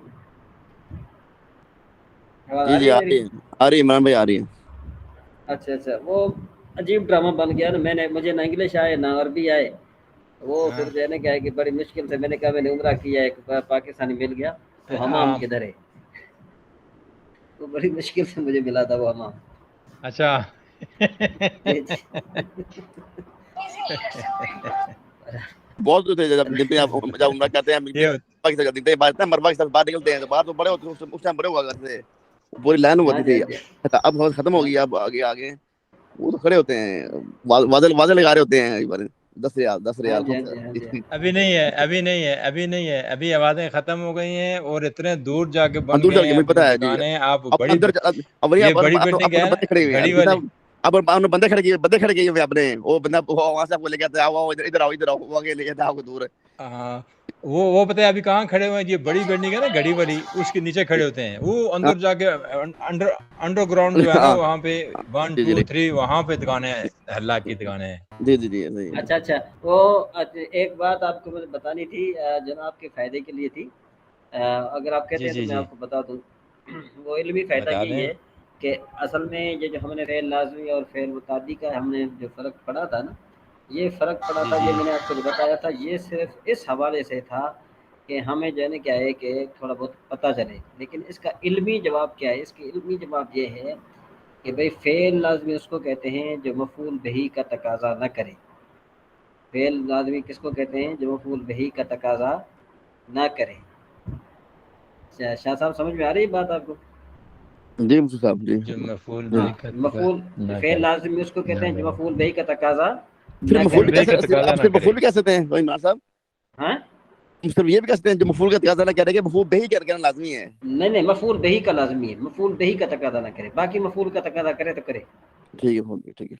آواز جی آ جی رہی ہے آ میری؟ رہی ہے، آ رہی ہے عمران بھائی، آ رہی ہے. اچھا اچھا. وہ عجیب ڈرامہ بن گیا نا، مجھے نہ انگلش آئے نہ عربی آئے. وہ پھر جو ہے نا کیا ہے کہ بڑی مشکل سے میں نے کہا میں نے عمرہ کیا، ایک پاکستانی مل گیا تو حمام کدھر ہے، تو بڑی مشکل سے مجھے ملا تھا وہ حمام. اچھا. بہت تھے جب عمرہ کرتے ہیں یہ پاکستان جاتے تھے مربع کے ساتھ باہر نکلتے ہیں تو باہر تو بڑے ہوتے ہیں، اس ٹائم بڑے ہوا کرتے تھے، پوری لائن ہاں ہوتی جی تھی. اب بہت ختم ہو گئی، اب آگے آگے وہ تو کھڑے ہوتے ہیں، واضح لگا رہے ہوتے ہیں 10 ریال 10 ہاں ریال جی ہاں جی ہاں جی. ابھی نہیں ہے، ابھی آوازیں ختم ہو گئی ہیں اور اتنے دور جا کے بن دور چل گئے کے ہیں مجھے اپنی پتا ہے جی. دکانیں. آپ اب بڑی اندر یہ بڑی بلڈنگ ہے بندے کھڑے ہوئے گھڑی ہیں والی. اب بندے کھڑے کیے ہوئے اپنے، وہ بندہ وہاں سے آپ کو لے کے آتا ہے، ادھر آؤ وہ آگے لے جاتا ہے آپ کو دور. ہاں وہ پتہ ہے ابھی کہاں کھڑے ہوئے ہیں؟ یہ بڑی بلڈنگ ہے نا گھڑی والی، اس کے نیچے کھڑے ہوتے ہیں. وہ اندر جا کے انڈر گراؤنڈ جو ہے نا وہاں پہ 1 جی 2 3 وہاں پہ دکانیں، اللہ کی دکانیں ہیں. جی جی جی صحیح ہے. اچھا اچھا. وہ ایک بات آپ کو مجھے بتانی تھی، جناب کے فائدے کے لیے تھی، اگر آپ کہتے جی ہیں تو جی میں جی آپ کو بتا دوں. وہ علمی فائدہ بتا یہی دیں. ہے کہ اصل میں یہ جو ہم نے فعل لازمی اور فعل متعدی کا ہم نے جو فرق پڑھا تھا نا، یہ فرق پڑا جی تھا، جی یہ میں نے آپ کو بتایا تھا، یہ صرف اس حوالے سے تھا کہ ہمیں جو ہے نا کیا ہے کہ تھوڑا بہت پتہ چلے. لیکن اس کا علمی جواب کیا ہے؟ اس کی علمی جواب یہ ہے کہ بھئی فعل لازمی اس کو کہتے ہیں جو مفعول بہی کا تقاضا نہ کرے. فعل لازمی کس کو کہتے ہیں؟ جو مفعول بہی کا تقاضا نہ کرے. شاہ صاحب سمجھ میں آ رہی ہے بات آپ کو؟ جی مفتی صاحب جی. جو مفعول جی ہاں، بہی کا مفعول نہ فعل کرے. لازمی اس کو کہتے ہیں جو نہ مفعول بہی کا تقاضا پھر نہ مفعول کرے. بھی بہی کا کیسے، تقاضا آپ نہ پھر کرے. مفعول بھی کہہ سکتے ہیں عمران صاحب، ہاں پھر یہ بھی کہہ سکتے ہیں جو مفعول کا تقاضا نہ کرے کہ مفعول بہی کہنا لازمی ہے. نہیں مفعول بہی کا لازمی ہے، مفعول بہی کا تقاضا نہ کرے، باقی مفعول کا تقاضا کرے تو کرے. ٹھیک ہے مفعول ٹھیک ہے.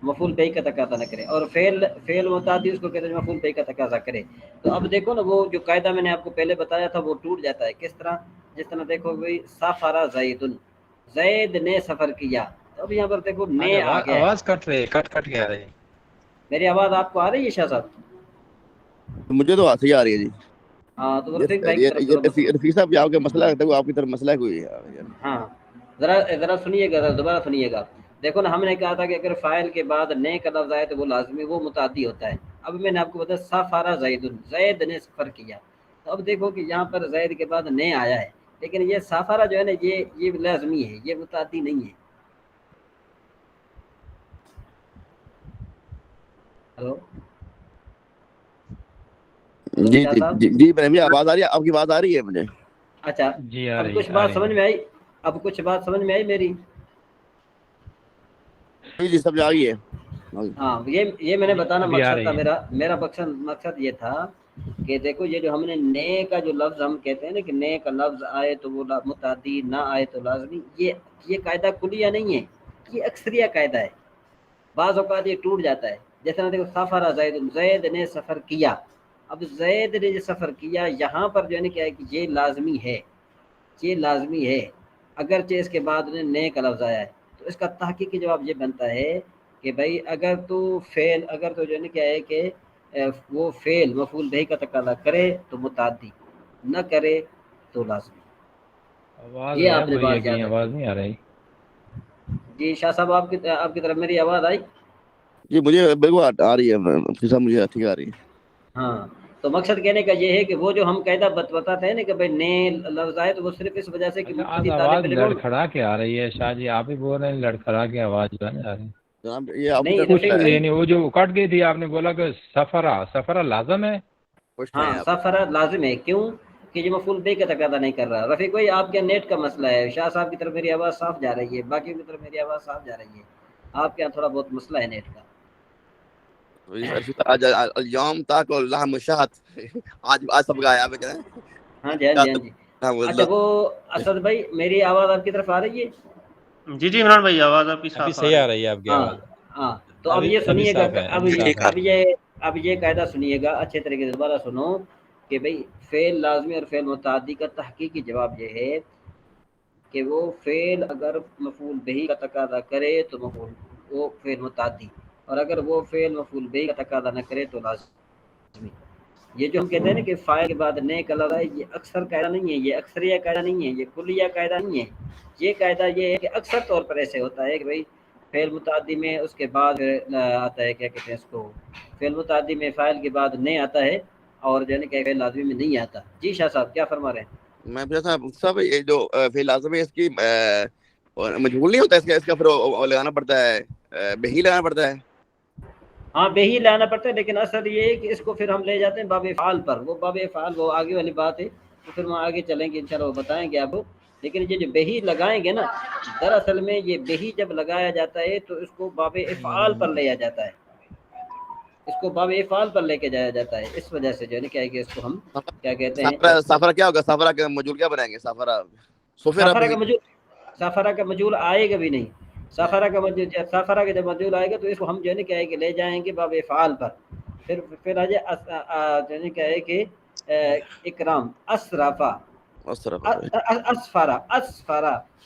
مفعول بہی کا تقاضا نہ کرے. اور فعل متعدی اس کو کہتے ہیں جو مفعول بہی کا تقاضا کرے. تو اب دیکھو نا، وہ جو قاعدہ میں نے آپ کو پہلے بتایا تھا وہ ٹوٹ جاتا ہے. کس طرح؟ جس طرح دیکھو بھائی سافر زید، زید نے سفر کیا. تو اب یہاں پر دیکھو آج نے آ گیا ہے. آواز کٹ رہی ہے، کٹ کے آ رہی ہے. میری آواز آپ کو آ رہی ہے شاہ صاحب؟ مجھے تو صحیح آ رہی ہے جی. ہاں تو رفیق بھائی کی طرف کرو بس. رفیق صاحب آپ کا مسئلہ ہے، آپ کی طرف مسئلہ ہے کوئی یار. ہاں ذرا سنیے گا، دوبارہ سنیے گا. دیکھو نا، ہم نے کہا تھا کہ اگر فاعل کے بعد نے کا لفظ آئے تو وہ لازمی، وہ متعدی ہوتا ہے. اب میں نے آپ کو بتایا سافر زید، زید نے سفر کیا. تو اب دیکھو کہ یہاں پر زید کے بعد نے آیا ہے، لیکن یہ سافرہ جو ہے نا یہ لازمی ہے، یہ متعدی نہیں ہے. ہلو ہلو جی شاہ جی صاحب. جی جی مجھے آواز آ رہی ہے، آپ کی آواز آ رہی ہے مجھے. اچھا، جی آ اب رہی کچھ ہے، آ بات رہی سمجھ ہے. میں آئی؟ اب کچھ بات سمجھ میں آئی میری؟ جی جی سب آ گئی ہے. ہاں یہ میں نے ابھی بتانا ابھی آ مقصد تھا، رہی ہے. میرا مقصد یہ تھا کہ دیکھو یہ جو ہم نے نے کا جو لفظ ہم کہتے ہیں نا کہ نے کا لفظ آئے تو وہ متعدی، نہ آئے تو لازمی، یہ قاعدہ کلیہ نہیں ہے، یہ اکثریہ قاعدہ ہے. بعض اوقات یہ ٹوٹ جاتا ہے. جیسے دیکھو سافر زید، زید نے سفر کیا. اب زید نے جو سفر کیا یہاں پر جو ہے نا کیا ہے کہ یہ لازمی ہے، یہ لازمی ہے اگرچہ اس کے بعد نے کا لفظ آیا ہے. تو اس کا تحقیقی جواب یہ بنتا ہے کہ بھائی اگر تو جو ہے نا کیا ہے کہ وہ فعل مفعول بہی کا تقاضا کرے تو متعدی، نہ کرے تو لازمی. آواز یہ ہے آپ نے وہی ہے، بات یاد کہیں آواز رکھنی. نہیں آ رہی. جی شاہ صاحب، آپ کی طرف میری آواز آئی؟ جی مجھے بالکل آ رہی ہے مفتی صاحب، مجھے ٹھیک آ رہی ہے. ہاں تو مقصد کہنے کا یہ ہے کہ وہ جو ہم قاعدہ بتاتے ہیں نا کہ بھائی نے لفظ آئے تو وہ صرف اس وجہ سے کہ اچھا، آج مبتدی آواز طالب علم. لڑکھڑا کے آ رہی ہے شاہ جی، آپ ہی بول رہے ہیں لڑکھڑا کے آواز جو ہے نا آ رہی ہے. جناب یہ آپ کی نہیں طرف کچھ رفیق مسئلہ ہے، بھائی. یعنی وہ جو کٹ گئی تھی، آپ نے بولا کہ سفرہ لازم ہے. پوچھ رہے ہاں ہیں آپ. سفر لازم ہے، کیوں کہ جو مفعول بے کا تقاضا نہیں کر رہا. رفیق بھائی آپ کے نیٹ کا مسئلہ ہے. شاہ صاحب کی طرف میری آواز صاف جا رہی ہے، باقی کی طرف میری آواز صاف جا رہی ہے. آپ کے یہاں تھوڑا بہت مسئلہ ہے نیٹ کا. آج اليوم تاكل لحم الشات آج سب کا آیا کہہ رہے ہیں ہاں جی ہاں جی ہاں جی اچھا وہ اسد بھائی میری آواز آپ کی طرف آ رہی ہے؟ جی عمران بھائی آواز آپ کی ابھی صاف صحیح آ رہی ہے آپ کی ہاں آواز. ہاں تو اب یہ ابھی سنیے گا صاف ہے، اب ابھی صاف ہے. اب یہ قاعدہ سنیے گا اچھے طریقے سے دوبارہ سنو کہ بھئی فعل لازمی اور فعل متعدی کا تحقیقی جواب یہ ہے کہ وہ فعل اگر مفعول بہی کا تقاضا کرے تو مفعول وہ فعل متعدی، اور اگر وہ فعل مفعول بہی کا تقاضا نہ کرے تو لازمی. یہ جو ہم کہتے ہیں نا کہ فاعل کے بعد نے کا لفظ ہے، یہ اکثر قاعدہ نہیں ہے، یہ اکثریہ قاعدہ نہیں ہے، یہ کلیہ قاعدہ نہیں ہے. یہ قاعدہ یہ ہے کہ اکثر طور پر ایسے ہوتا ہے کہ بھئی فعل متعدی میں اس کے بعد آتا ہے کیا کہتے ہیں اس کو، فعل متعدی میں فاعل کے بعد نے آتا ہے اور جو ہے نا کہ فعل لازمی میں نہیں آتا. جی شاہ صاحب کیا فرما رہے ہیں؟ میں صاحب یہ جو فعل لازم ہے اس کی مجہول نہیں ہوتا، اس کا پھر لگانا پڑتا ہے، بہی لگانا پڑتا ہے. ہاں بے ہی لانا پڑتا ہے، لیکن اصل یہ ہے کہ اس کو پھر ہم لے جاتے ہیں باب افعال پر. وہ باب افعال وہ آگے والی بات ہے، تو پھر وہاں آگے چلیں گے انشاءاللہ وہ بتائیں گے آپ کو. لیکن یہ جو بہی لگائیں گے نا، دراصل میں یہ بہی جب لگایا جاتا ہے تو اس کو باب افعال پر لیا جاتا ہے، اس کو باب افعال پر لے کے جایا جاتا ہے. اس وجہ سے جو ہے نا کیا ہے کہ اس کو ہم کیا کہتے ہیں، سافرہ کیا ہوگا؟ سافرہ کا مجہول کیا بنائیں گے؟ سافرہ سافرہ کا مجہول آئے گا بھی نہیں. سافرہ کا جب مجہول آئے گا تو اس کو ہم جو ہے نا کیا ہے کہ لے جائیں گے باب افعال پر. پھر آ جائے جو ہے کیا ہے کہ اکرام اسرافہ اسفارہ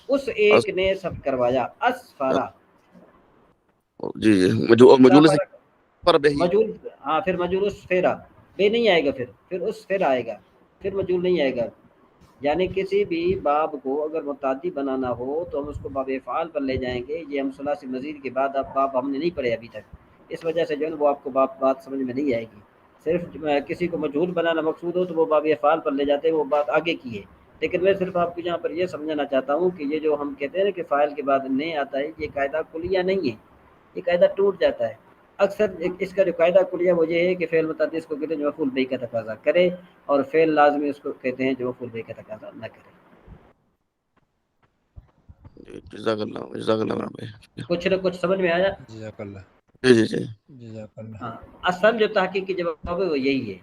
اس ایک نے سب کروایا اسفارہ. جی مجہول سے پر بہی مجہول، ہاں پھر مجہول اس فیرا بے نہیں آئے گا، پھر اس فیر آئے گا، پھر مجہول نہیں آئے گا. یعنی کسی بھی باب کو اگر متعدی بنانا ہو تو ہم اس کو باب افعال پر لے جائیں گے. یہ ہم ثلاثی مزید کے بعد اب باب ہم نے نہیں پڑھے ابھی تک، اس وجہ سے جو ہے نا وہ آپ کو بات سمجھ میں نہیں آئے گی. صرف کسی کو مجہول بنانا مقصود ہو تو وہ باب افعال پر لے جاتے ہیں، وہ بات آگے کی ہے. لیکن میں صرف آپ کو یہاں پر یہ سمجھانا چاہتا ہوں کہ یہ جو ہم کہتے ہیں نا کہ فاعل کے بعد نہیں آتا ہے، یہ قاعدہ کلیہ نہیں ہے، یہ قاعدہ ٹوٹ جاتا ہے. اکثر اس کا جو قاعدہ کلیہ وہ یہ ہے کہ فعل متعدی اس کو کہتے ہیں جو مفعول بہ کا تقاضا کرے، اور فعل لازمی اس کو کہتے ہیں جو مفعول بہ کا تقاضا نہ کرے. جزاک اللہ. کچھ نہ کچھ سمجھ میں آیا؟ جزاک اللہ. جی جزاک اللہ. ہاں اصل جو تحقیقی جواب ہے وہ یہی ہے.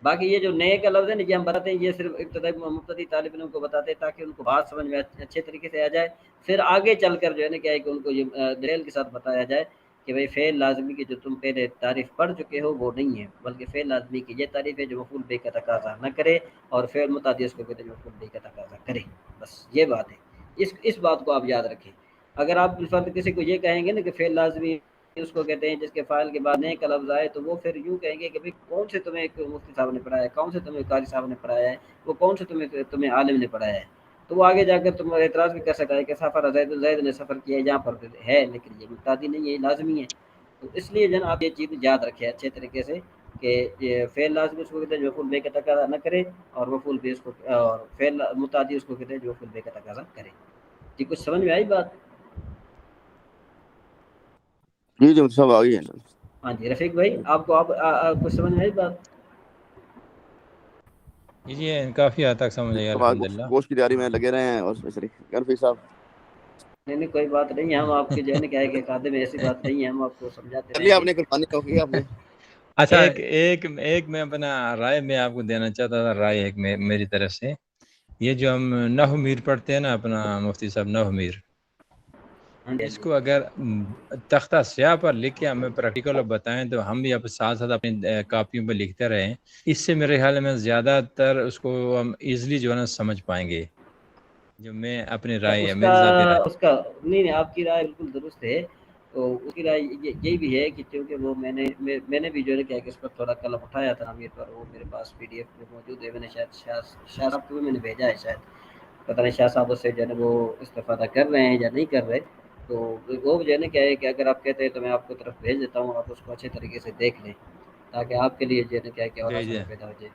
باقی یہ جو نئے کا لفظ ہے نا یہ ہم بتاتے ہیں، یہ صرف ابتدائی مبتدی طالب علم کو بتاتے ہیں تاکہ ان کو بات سمجھ میں اچھے طریقے سے آ جائے. پھر آگے چل کر جو ہے نا کیا ہے کہ ان کو یہ دلیل کے ساتھ بتایا جائے کہ بھئی فعل لازمی کی جو تم پہلے تعریف پڑھ چکے ہو وہ نہیں ہے، بلکہ فعل لازمی کی یہ تعریف ہے جو مفعول بہ کا تقاضا نہ کرے، اور فعل متعدی اس کو کہتے ہیں جو مفعول بہ کا تقاضا کرے. بس یہ بات ہے، اس بات کو آپ یاد رکھیں. اگر آپ بالفرض کسی کو یہ کہیں گے نا کہ فعل لازمی اس کو کہتے ہیں جس کے فاعل کے بعد نے کا لفظ آئے، تو وہ پھر یوں کہیں گے کہ بھئی کون سے تمہیں مفتی صاحب نے پڑھایا ہے، کون سے تمہیں قاری صاحب نے پڑھایا ہے، وہ کون سے تمہیں عالم نے پڑھایا ہے. تو وہ آگے جا کر تم اعتراض بھی کر سکتا ہے کہ سفر زید نے سفر کیا ہے، یہاں پر ہے لیکن یہ متعدی نہیں ہے، یہ لازمی ہے. تو اس لیے جو ہے آپ یہ چیز یاد رکھیں اچھے طریقے سے کہ یہ فعل لازمی اس کو کہتے ہیں جو مفعول بہ کا تقاضا نہ کرے، اور مفعول بہ اس کو، اور فعل متعدی اس کو کہتے ہیں جو مفعول بہ کا تقاضا کرے. جی کچھ سمجھ میں آئی بات؟ جی سب آ گئی ہے. ہاں جی رفیق بھائی آپ کو کچھ سمجھ میں آئی بات؟ جی کافی حد تک سمجھ آئی الحمدللہ. گوشت کی تیاری میں لگے رہے ہیں. اور رفیق صاحب نہیں کوئی بات نہیں ہے، ہم آپ کے جو ہے نا کیا ہے کہ خادم میں ایسی بات نہیں ہے، ہم آپ کو سمجھاتے کر رہیں لیا گے. آپ نے، قربانی ہوگی آپ نے. اچھا ایک میں اپنا رائے میں آپ کو دینا چاہتا تھا، رائے ایک میری طرف سے. یہ جو ہم نحو میر پڑھتے ہیں نا اپنا مفتی صاحب نحو میر، اس کو اگر تختہ سیاہ پر لکھ کے ہمیں پریکٹیکل بتائیں تو ہم بھی اب ساتھ ساتھ اپنی کاپیوں پہ لکھتے رہیں. اس سے میرے خیال میں زیادہ تر اس کو ہم ایزلی جو ہے نا سمجھ پائیں گے. جو میں اپنی رائے ہے، میری ذاتی رائے. اس کا نہیں آپ کی رائے بالکل درست ہے. تو اس کی رائے یہی بھی ہے کہ چونکہ وہ میں نے بھی جو ہے کیا کہ اس پر تھوڑا قلم اٹھایا تھا امیر پر، وہ میرے پاس پی ڈی ایف میں موجود ہے. میں نے شاید شاہ صاحب کو بھی میں نے بھیجا ہے، شاید پتہ نہیں شاہ صاحب اس سے جو ہے وہ استفادہ کر رہے ہیں یا نہیں کر رہے. تو وہ جو ہے نا کیا ہے کہ اگر آپ کہتے ہیں تو میں آپ کو طرف بھیج دیتا ہوں، آپ اس کو اچھے طریقے سے دیکھ لیں تاکہ آپ کے لیے جو ہے نا کیا اور آسانی پیدا ہو جائے.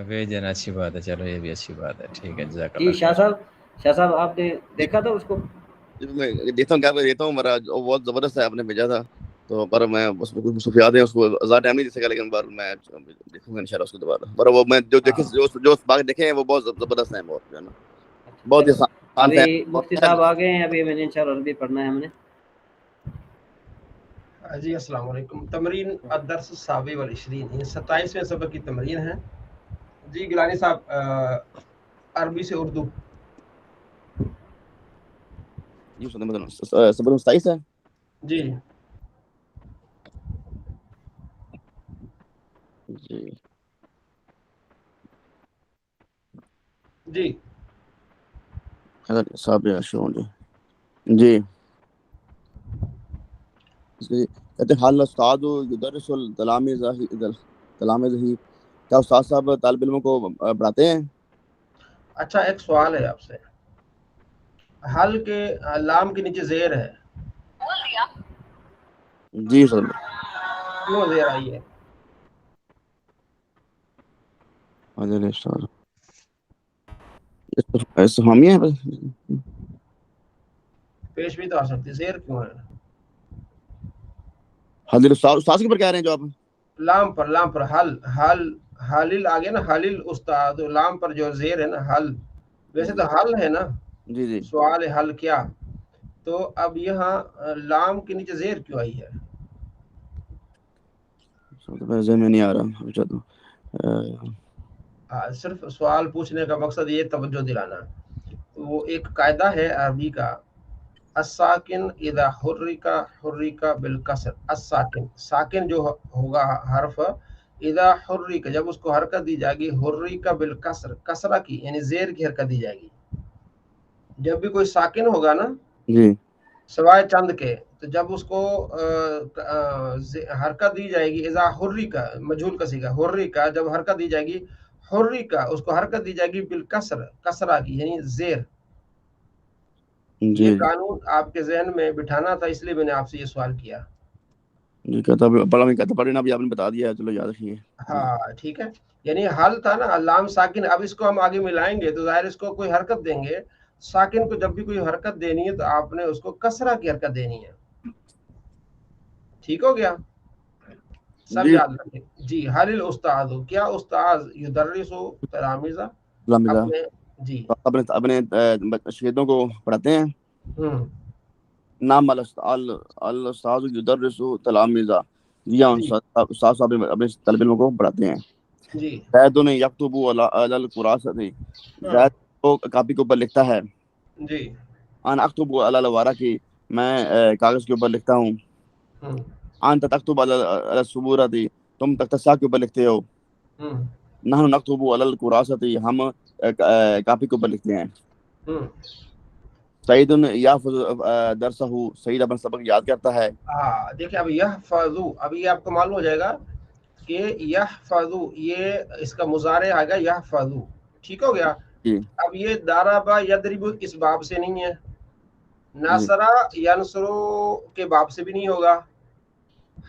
بھیج دینا، اچھی بات ہے. چلو یہ بھی اچھی بات ہے، ٹھیک ہے. جزاک جی اللہ خیر. شاہ صاحب آپ نے دیکھا تھا اس کو؟ میں دیکھتا ہوں، کیا دیتا ہوں. میرا بہت زبردست ہے، آپ نے بھیجا تھا تو پر میں اس میں کچھ یاد ہے، اس کو زیادہ ٹائم نہیں دے سکا، لیکن بار میں دیکھوں گا انشاءاللہ اس کو دوبارہ. پر وہ میں جو دیکھے جو باغ دیکھے ہیں وہ بہت زبردست ہیں، بہت جو ہے نا بہت ہی ابھی مفتی صاحب آ گئے ہیں، ابھی میں نے انشاءاللہ عربی پڑھنا ہے ہم نے. جی السلام علیکم. تمرین الدرس السابع والعشرین، یہ 27ویں سبق کی تمرین ہے. جی گیلانی صاحب عربی سے اردو. جی سبق 27 ہے. جی جی جی صاحب جی کہتے ہیں حال استاد یدرس التلامذہ ہی، کیا استاد صاحب طالب علموں کو پڑھاتے ہیں؟ اچھا ایک سوال ہے آپ سے. حل کے لام کے نیچے زیر ہے. جی سر. کیوں زیر آئی ہے؟ استفہامیہ ہے. پیش بھی تو آ سکتی، زیر کیوں ہے؟ حضرت استاد کے اوپر کہہ رہے ہیں جو آپ لام پر حل حالل آگے نا، حالل استاد، لام پر جو زیر ہے نا حل، ویسے تو حل ہے نا. جی جی سوال حل کیا، تو اب یہاں لام کے نیچے زیر کیوں آئی ہے؟ ذہن میں نہیں آ رہا. صرف سوال پوچھنے کا مقصد یہ توجہ دلانا. وہ ایک قاعدہ ہے عربی کا، الساکن اذا حرک بالکسر. الساکن ساکن جو ہوگا حرف، اذا حرک جب اس کو حرکت دی جائے گی، حرک بالکسر کسرہ کی یعنی زیر کی حرکت دی جائے گی. جب بھی کوئی ساکن ہوگا نا جی سوائے چند کے، تو جب اس کو حرکت دی جائے گی، اذا حرک مجہول کا صیغہ، حرک جب حرکت دی جائے گی، حرک اس کو حرکت دی جائے گی بالکسر کسرہ کی یعنی زیر. جی یہ قانون آپ کے ذہن میں بٹھانا تھا، اس لیے میں نے آپ سے یہ سوال کیا. جی کہتا پڑھنا بھی آپ نے بتا دیا ہے، چلو یاد رکھیے. ہاں ٹھیک ہے. یعنی حل تھا نا لام ساکن، اب اس کو ہم آگے ملائیں گے تو ظاہر اس کو کوئی حرکت دیں گے. ساکن کو جب بھی کوئی حرکت دینی ہے تو آپ نے اس کو کسرہ کی حرکت دینی ہے. ٹھیک ہو گیا، سب جی یاد رکھیں. جی حل الاستاذ، کیا استاذ یدرس تلامذہ اپنے جی اپنے شاگردوں کو پڑھاتے ہیں. نام الاستاذ یدرس تلامذہ، جی ہاں استاد صاحب اپنے طالب علموں کو پڑھاتے ہیں. جی زید یکتب علی الکراسۃ، زید کو کاپی کے اوپر لکھتا ہے. جی انا اکتب علی الورق، میں کاغذ کے اوپر لکھتا ہوں. انت تکتب علی السبورۃ، تم تختہ سیاہ کے اوپر لکھتے ہو. نحن نکتب علی الکراسۃ، ہم کاپی کے اوپر لکھتے ہیں. سعید یحفظ درسہ، سعید اپنا سبق یاد کرتا ہے. ہاں دیکھیں اب یحفظو، ابھی یہ آپ کو معلوم ہو جائے گا کہ یحفظو یہ اس کا مضارع آئے گا یحفظو. ٹھیک ہو گیا. جی اب یہ دارابا یدرب اس باب سے نہیں ہے، ناصرہ ینصرو کے باب سے بھی نہیں ہوگا،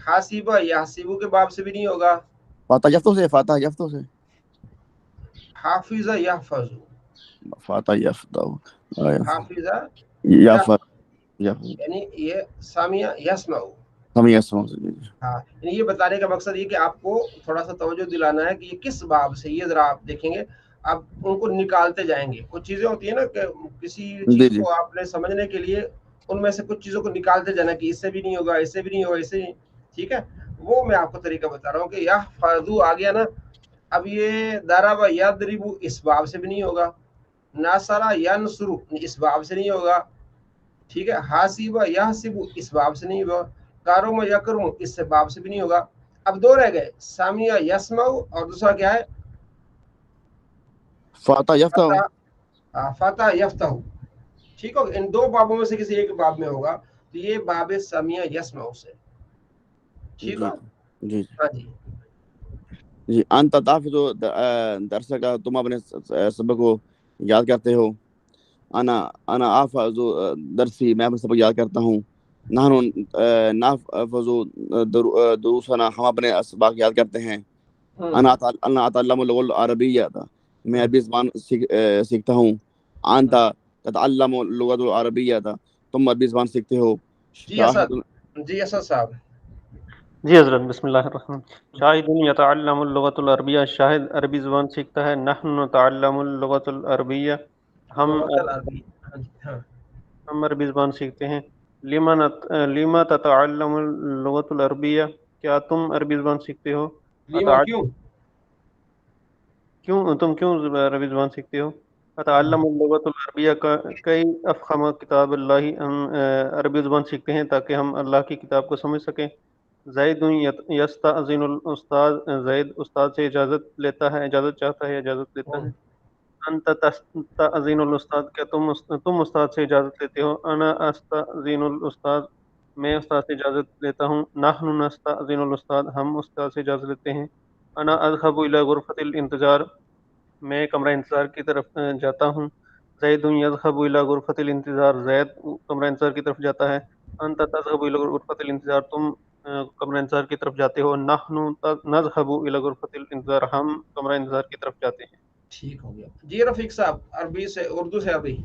حاسبہ یحسبو کے باب سے بھی نہیں ہوگا، فاتح یفتوں سے، فاتح یفتوں سے، حافظہ یحفظو، فاتح یفتہ، حافظہ یعنی یہ سامیہ یسمعو. ہم یہ سمجھ سکتے. ہاں یعنی یہ بتانے کا مقصد یہ کہ آپ کو تھوڑا سا توجہ دلانا ہے کہ یہ کس باب سے، یہ ذرا آپ دیکھیں گے. اب ان کو نکالتے جائیں گے. کچھ چیزیں ہوتی ہیں نا کہ کسی چیز جی کو آپ نے سمجھنے کے لیے ان میں سے کچھ چیزوں کو نکالتے جانا کہ اس سے بھی نہیں ہوگا، اس سے بھی نہیں ہوگا، اس سے. ٹھیک ہے، وہ میں آپ کو طریقہ بتا رہا ہوں کہ یحفظو آ گیا نا. اب یہ ضرب یضرب اس باب سے بھی نہیں ہوگا، ناصر ینصر اس باب سے نہیں ہوگا. ٹھیک ہے، حاسب یحسب اس باب سے نہیں ہوگا، کارم یکرم اس سے باب سے بھی نہیں ہوگا. اب دو رہ گئے، سامیہ یسمع اور دوسرا کیا ہے، فاتح یفتہ. فتح یفتح. ٹھیک ہو، ان دو بابوں میں سے کسی ایک باب میں ہوگا، تو یہ باب سامیہ یسمع سے. ٹھیک جی ہو. جی ہاں جی جی انت تحفظ درس کا، تم اپنے سبق کو یاد کرتے ہو. انا احفظ درسی، میں اپنے سبق یاد کرتا ہوں. نحن نحفظ دروسنا، ہم اپنے اسباق یاد کرتے ہیں. انا اتعلم اللغة العربية، میں عربی زبان سیکھتا ہوں. انت تتعلم اللغة العربية، تم عربی زبان سیکھتے ہو. جی اسد، جی اسد صاحب. جی حضرت بسم اللہ الرحمن. شاہد یتعلم اللغۃ العربیہ، شاہد عربی زبان سیکھتا ہے. نحن نتعلم اللغۃ العربیہ، ہم عربی زبان سیکھتے ہیں. لما تتعلم اللغة العربية، کیا تم عربی زبان سیکھتے ہو؟ لیما کیوں؟ تم کیوں عربی زبان سیکھتے ہو؟ اتعلم اللغۃ العربیہ کئی افخم کتاب اللہ، ہم عربی زبان سیکھتے ہیں تاکہ ہم اللہ کی کتاب کو سمجھ سکیں۔ زید یستأذن الاستاذ، زید استاد سے اجازت لیتا ہے، اجازت چاہتا ہے، اجازت لیتا ہے۔ انت تستأذن الاستاذ، کیا تم استاد سے اجازت لیتے ہو؟ انا استأذن الاستاذ، میں استاد سے اجازت لیتا ہوں۔ نحن نستأذن الاستاذ، ہم استاد سے اجازت لیتے ہیں۔ انا اذهب الى غرفة الانتظار، میں کمرہ انتظار کی طرف جاتا ہوں۔ زید یذهب الى غرفة الانتظار، زید کمرہ انتظار کی طرف جاتا ہے۔ انت تذهب الى غرفة الانتظار، تم کمرہ انتظار کی طرف جاتے ہو۔ نحن نذهب الى غرفة الانتظار، ہم کمرہ انتظار کی طرف جاتے ہیں۔ ٹھیک ہو گیا جی۔ رفیق صاحب عربی سے اردو سے عربی۔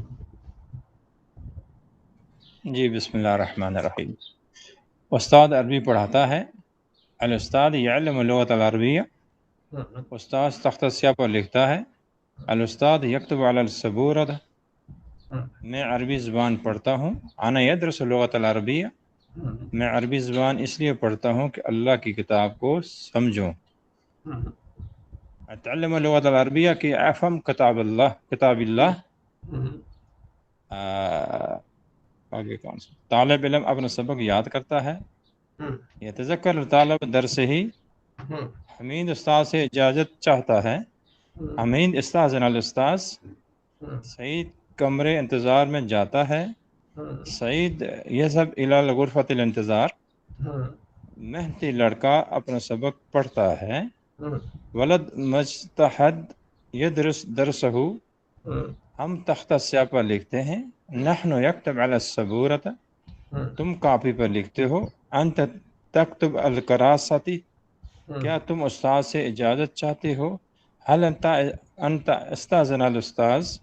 جی بسم اللہ الرحمن الرحیم۔ استاد عربی پڑھاتا ہے۔ الاستاذ یعلم اللغۃ العربیہ، استاد تخت سیاہ پر لکھتا ہے۔ الاستاذ یکتب علی السبورۃ، میں عربی زبان پڑھتا ہوں۔ انا یدرس اللغۃ العربیہ، میں عربی زبان اس لیے پڑھتا ہوں کہ اللہ کی کتاب کو سمجھوں۔ اتعلم اللغۃ العربیہ کی افہم کتاب اللہ۔ آگے کون سا؟ طالب علم اپنا سبق یاد کرتا ہے۔ یتذکر طالب درس ہی، حمید استاد سے اجازت چاہتا ہے۔ حمید استاذن الاستاذ، سعید کمرے انتظار میں جاتا ہے۔ سعید یذهب الی غرفۃ الانتظار، مہدی لڑکا اپنا سبق پڑھتا ہے۔ ولد مجتہد یدرس درسہ، ہم تختہ سیاہ پر لکھتے ہیں۔ نحن یکتب علی السبورۃ، تم کاپی پر لکھتے ہو۔ انت تکتب الکراستی، کیا تم استاد سے اجازت چاہتے ہو؟ حل انت استاذن الاستاذ،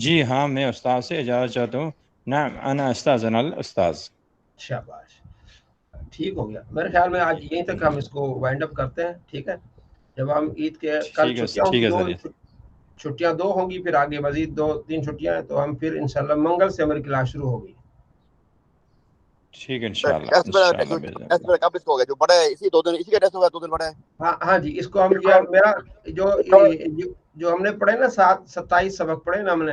جی ہاں میں استاد سے اجازت چاہتا ہوں۔ نعم انا استاذن الاستاذ۔ شاباش، ٹھیک ہو گیا۔ میرے خیال میں آج یہیں تک ہم اس کو وائنڈ اپ کرتے ہیں، ٹھیک ہے؟ جب ہم عید کے کل چھٹیاں دو ہوں گی، پھر آگے مزید 2-3 چھٹیاں ہیں، تو ہم پھر انشاءاللہ منگل سے ہماری کلاس شروع ہوگی۔ ٹھیک ہے انشاءاللہ۔ کب اس کو ہو گیا جو بڑا ہے اسی 2 دن، اسی کا ٹیسٹ ہوگا 2 دن بڑا ہے۔ ہاں جی، اس کو ہم میرا جو ہم نے پڑھے نا 27 سبق پڑھے نا ہم نے،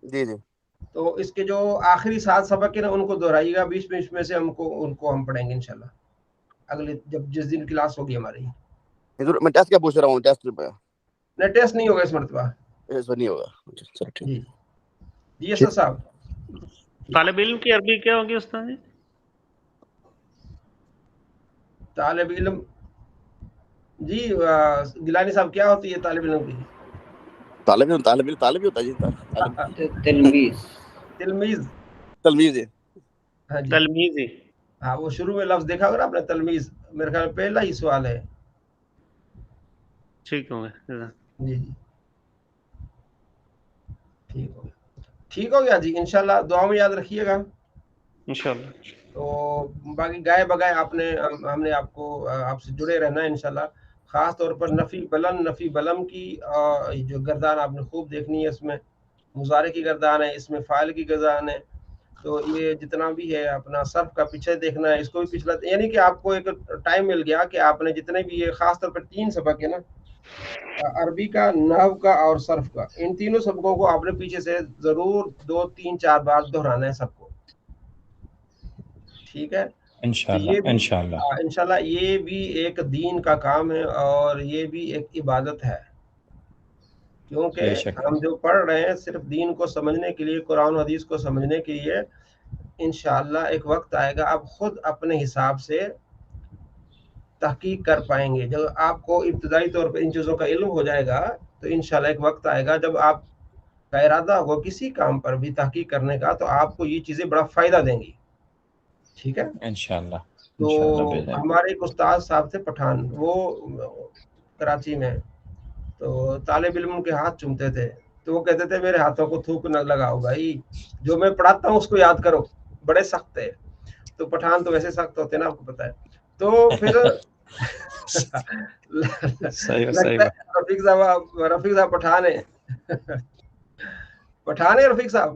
جی جی، تو اس کے جو آخری 7 سبق ہیں نا ان کو دہرائیے گا، 20 میں سے ان کو ہم پڑھیں گے انشاءاللہ اگلے جس دن کلاس ہوگی ہماری۔ میں ٹیسٹ کیا پوچھ رہا ہوں؟ ٹیسٹ نہیں، ٹیسٹ نہیں ہوگا اس مرتبہ، اس پر نہیں ہوگا۔ جی جی اسد صاحب۔ طالب علم کی عربی کیا ہوگی استاد جی؟ طالب علم جی گیلانی صاحب کیا ہوتی ہے طالب علم کی؟ طالب ہی ہوتا ہے جی، تلمیذ۔ ہاں جی تلمیذ، ہاں، وہ شروع میں لفظ دیکھا ہوگا آپ نے تلمیذ، میرے خیال میں پہلا ہی سوال ہے۔ ٹھیک ہو گیا جی ٹھیک ہو گیا جی، انشاءاللہ دعا میں یاد رکھیے گا انشاءاللہ۔ تو باقی گائے بگائے ہم نے آپ کو آپ سے جڑے رہنا ہے انشاءاللہ۔ خاص طور پر نفی بلم کی جو گردان آپ نے خوب دیکھنی ہے، اس میں مضارع کی گردان ہے، اس میں فاعل کی گردان ہے، تو یہ جتنا بھی ہے اپنا صرف کا پیچھے دیکھنا ہے، اس کو بھی پچھلا، یعنی کہ آپ کو ایک ٹائم مل گیا کہ آپ نے جتنے بھی یہ خاص طور پر 3 سبق ہے نا، عربی کا، نحو کا اور صرف کا، ان تینوں سبقوں کو آپ نے پیچھے سے ضرور 2-3-4 بار دہرانا ہے سب کو، ٹھیک ہے؟ انشاءاللہ یہ بھی ایک دین کا کام ہے اور یہ بھی ایک عبادت ہے، کیونکہ ہم جو پڑھ رہے ہیں صرف دین کو سمجھنے کے لیے، قرآن و حدیث کو سمجھنے کے لیے۔ انشاءاللہ ایک وقت آئے گا آپ خود اپنے حساب سے تحقیق کر پائیں گے۔ جب آپ کو ابتدائی طور پر ان چیزوں کا علم ہو جائے گا تو انشاءاللہ ایک وقت آئے گا جب آپ کا ارادہ ہوگا کسی کام پر بھی تحقیق کرنے کا، تو آپ کو یہ چیزیں بڑا فائدہ دیں گی، ٹھیک ہے انشاءاللہ۔ تو ہمارے ایک استاد صاحب تھے پٹھان، وہ کراچی میں، تو طالب علم ان کے ہاتھ چومتے تھے، تو وہ کہتے تھے میرے ہاتھوں کو تھوک نہ لگاؤ بھائی، جو میں پڑھاتا ہوں اس کو یاد کرو، بڑے سخت ہے۔ تو پٹھان تو ویسے سخت ہوتے ہیں نا، آپ کو پتا ہے۔ تو پھر رفیق صاحب پٹھان ہے رفیق صاحب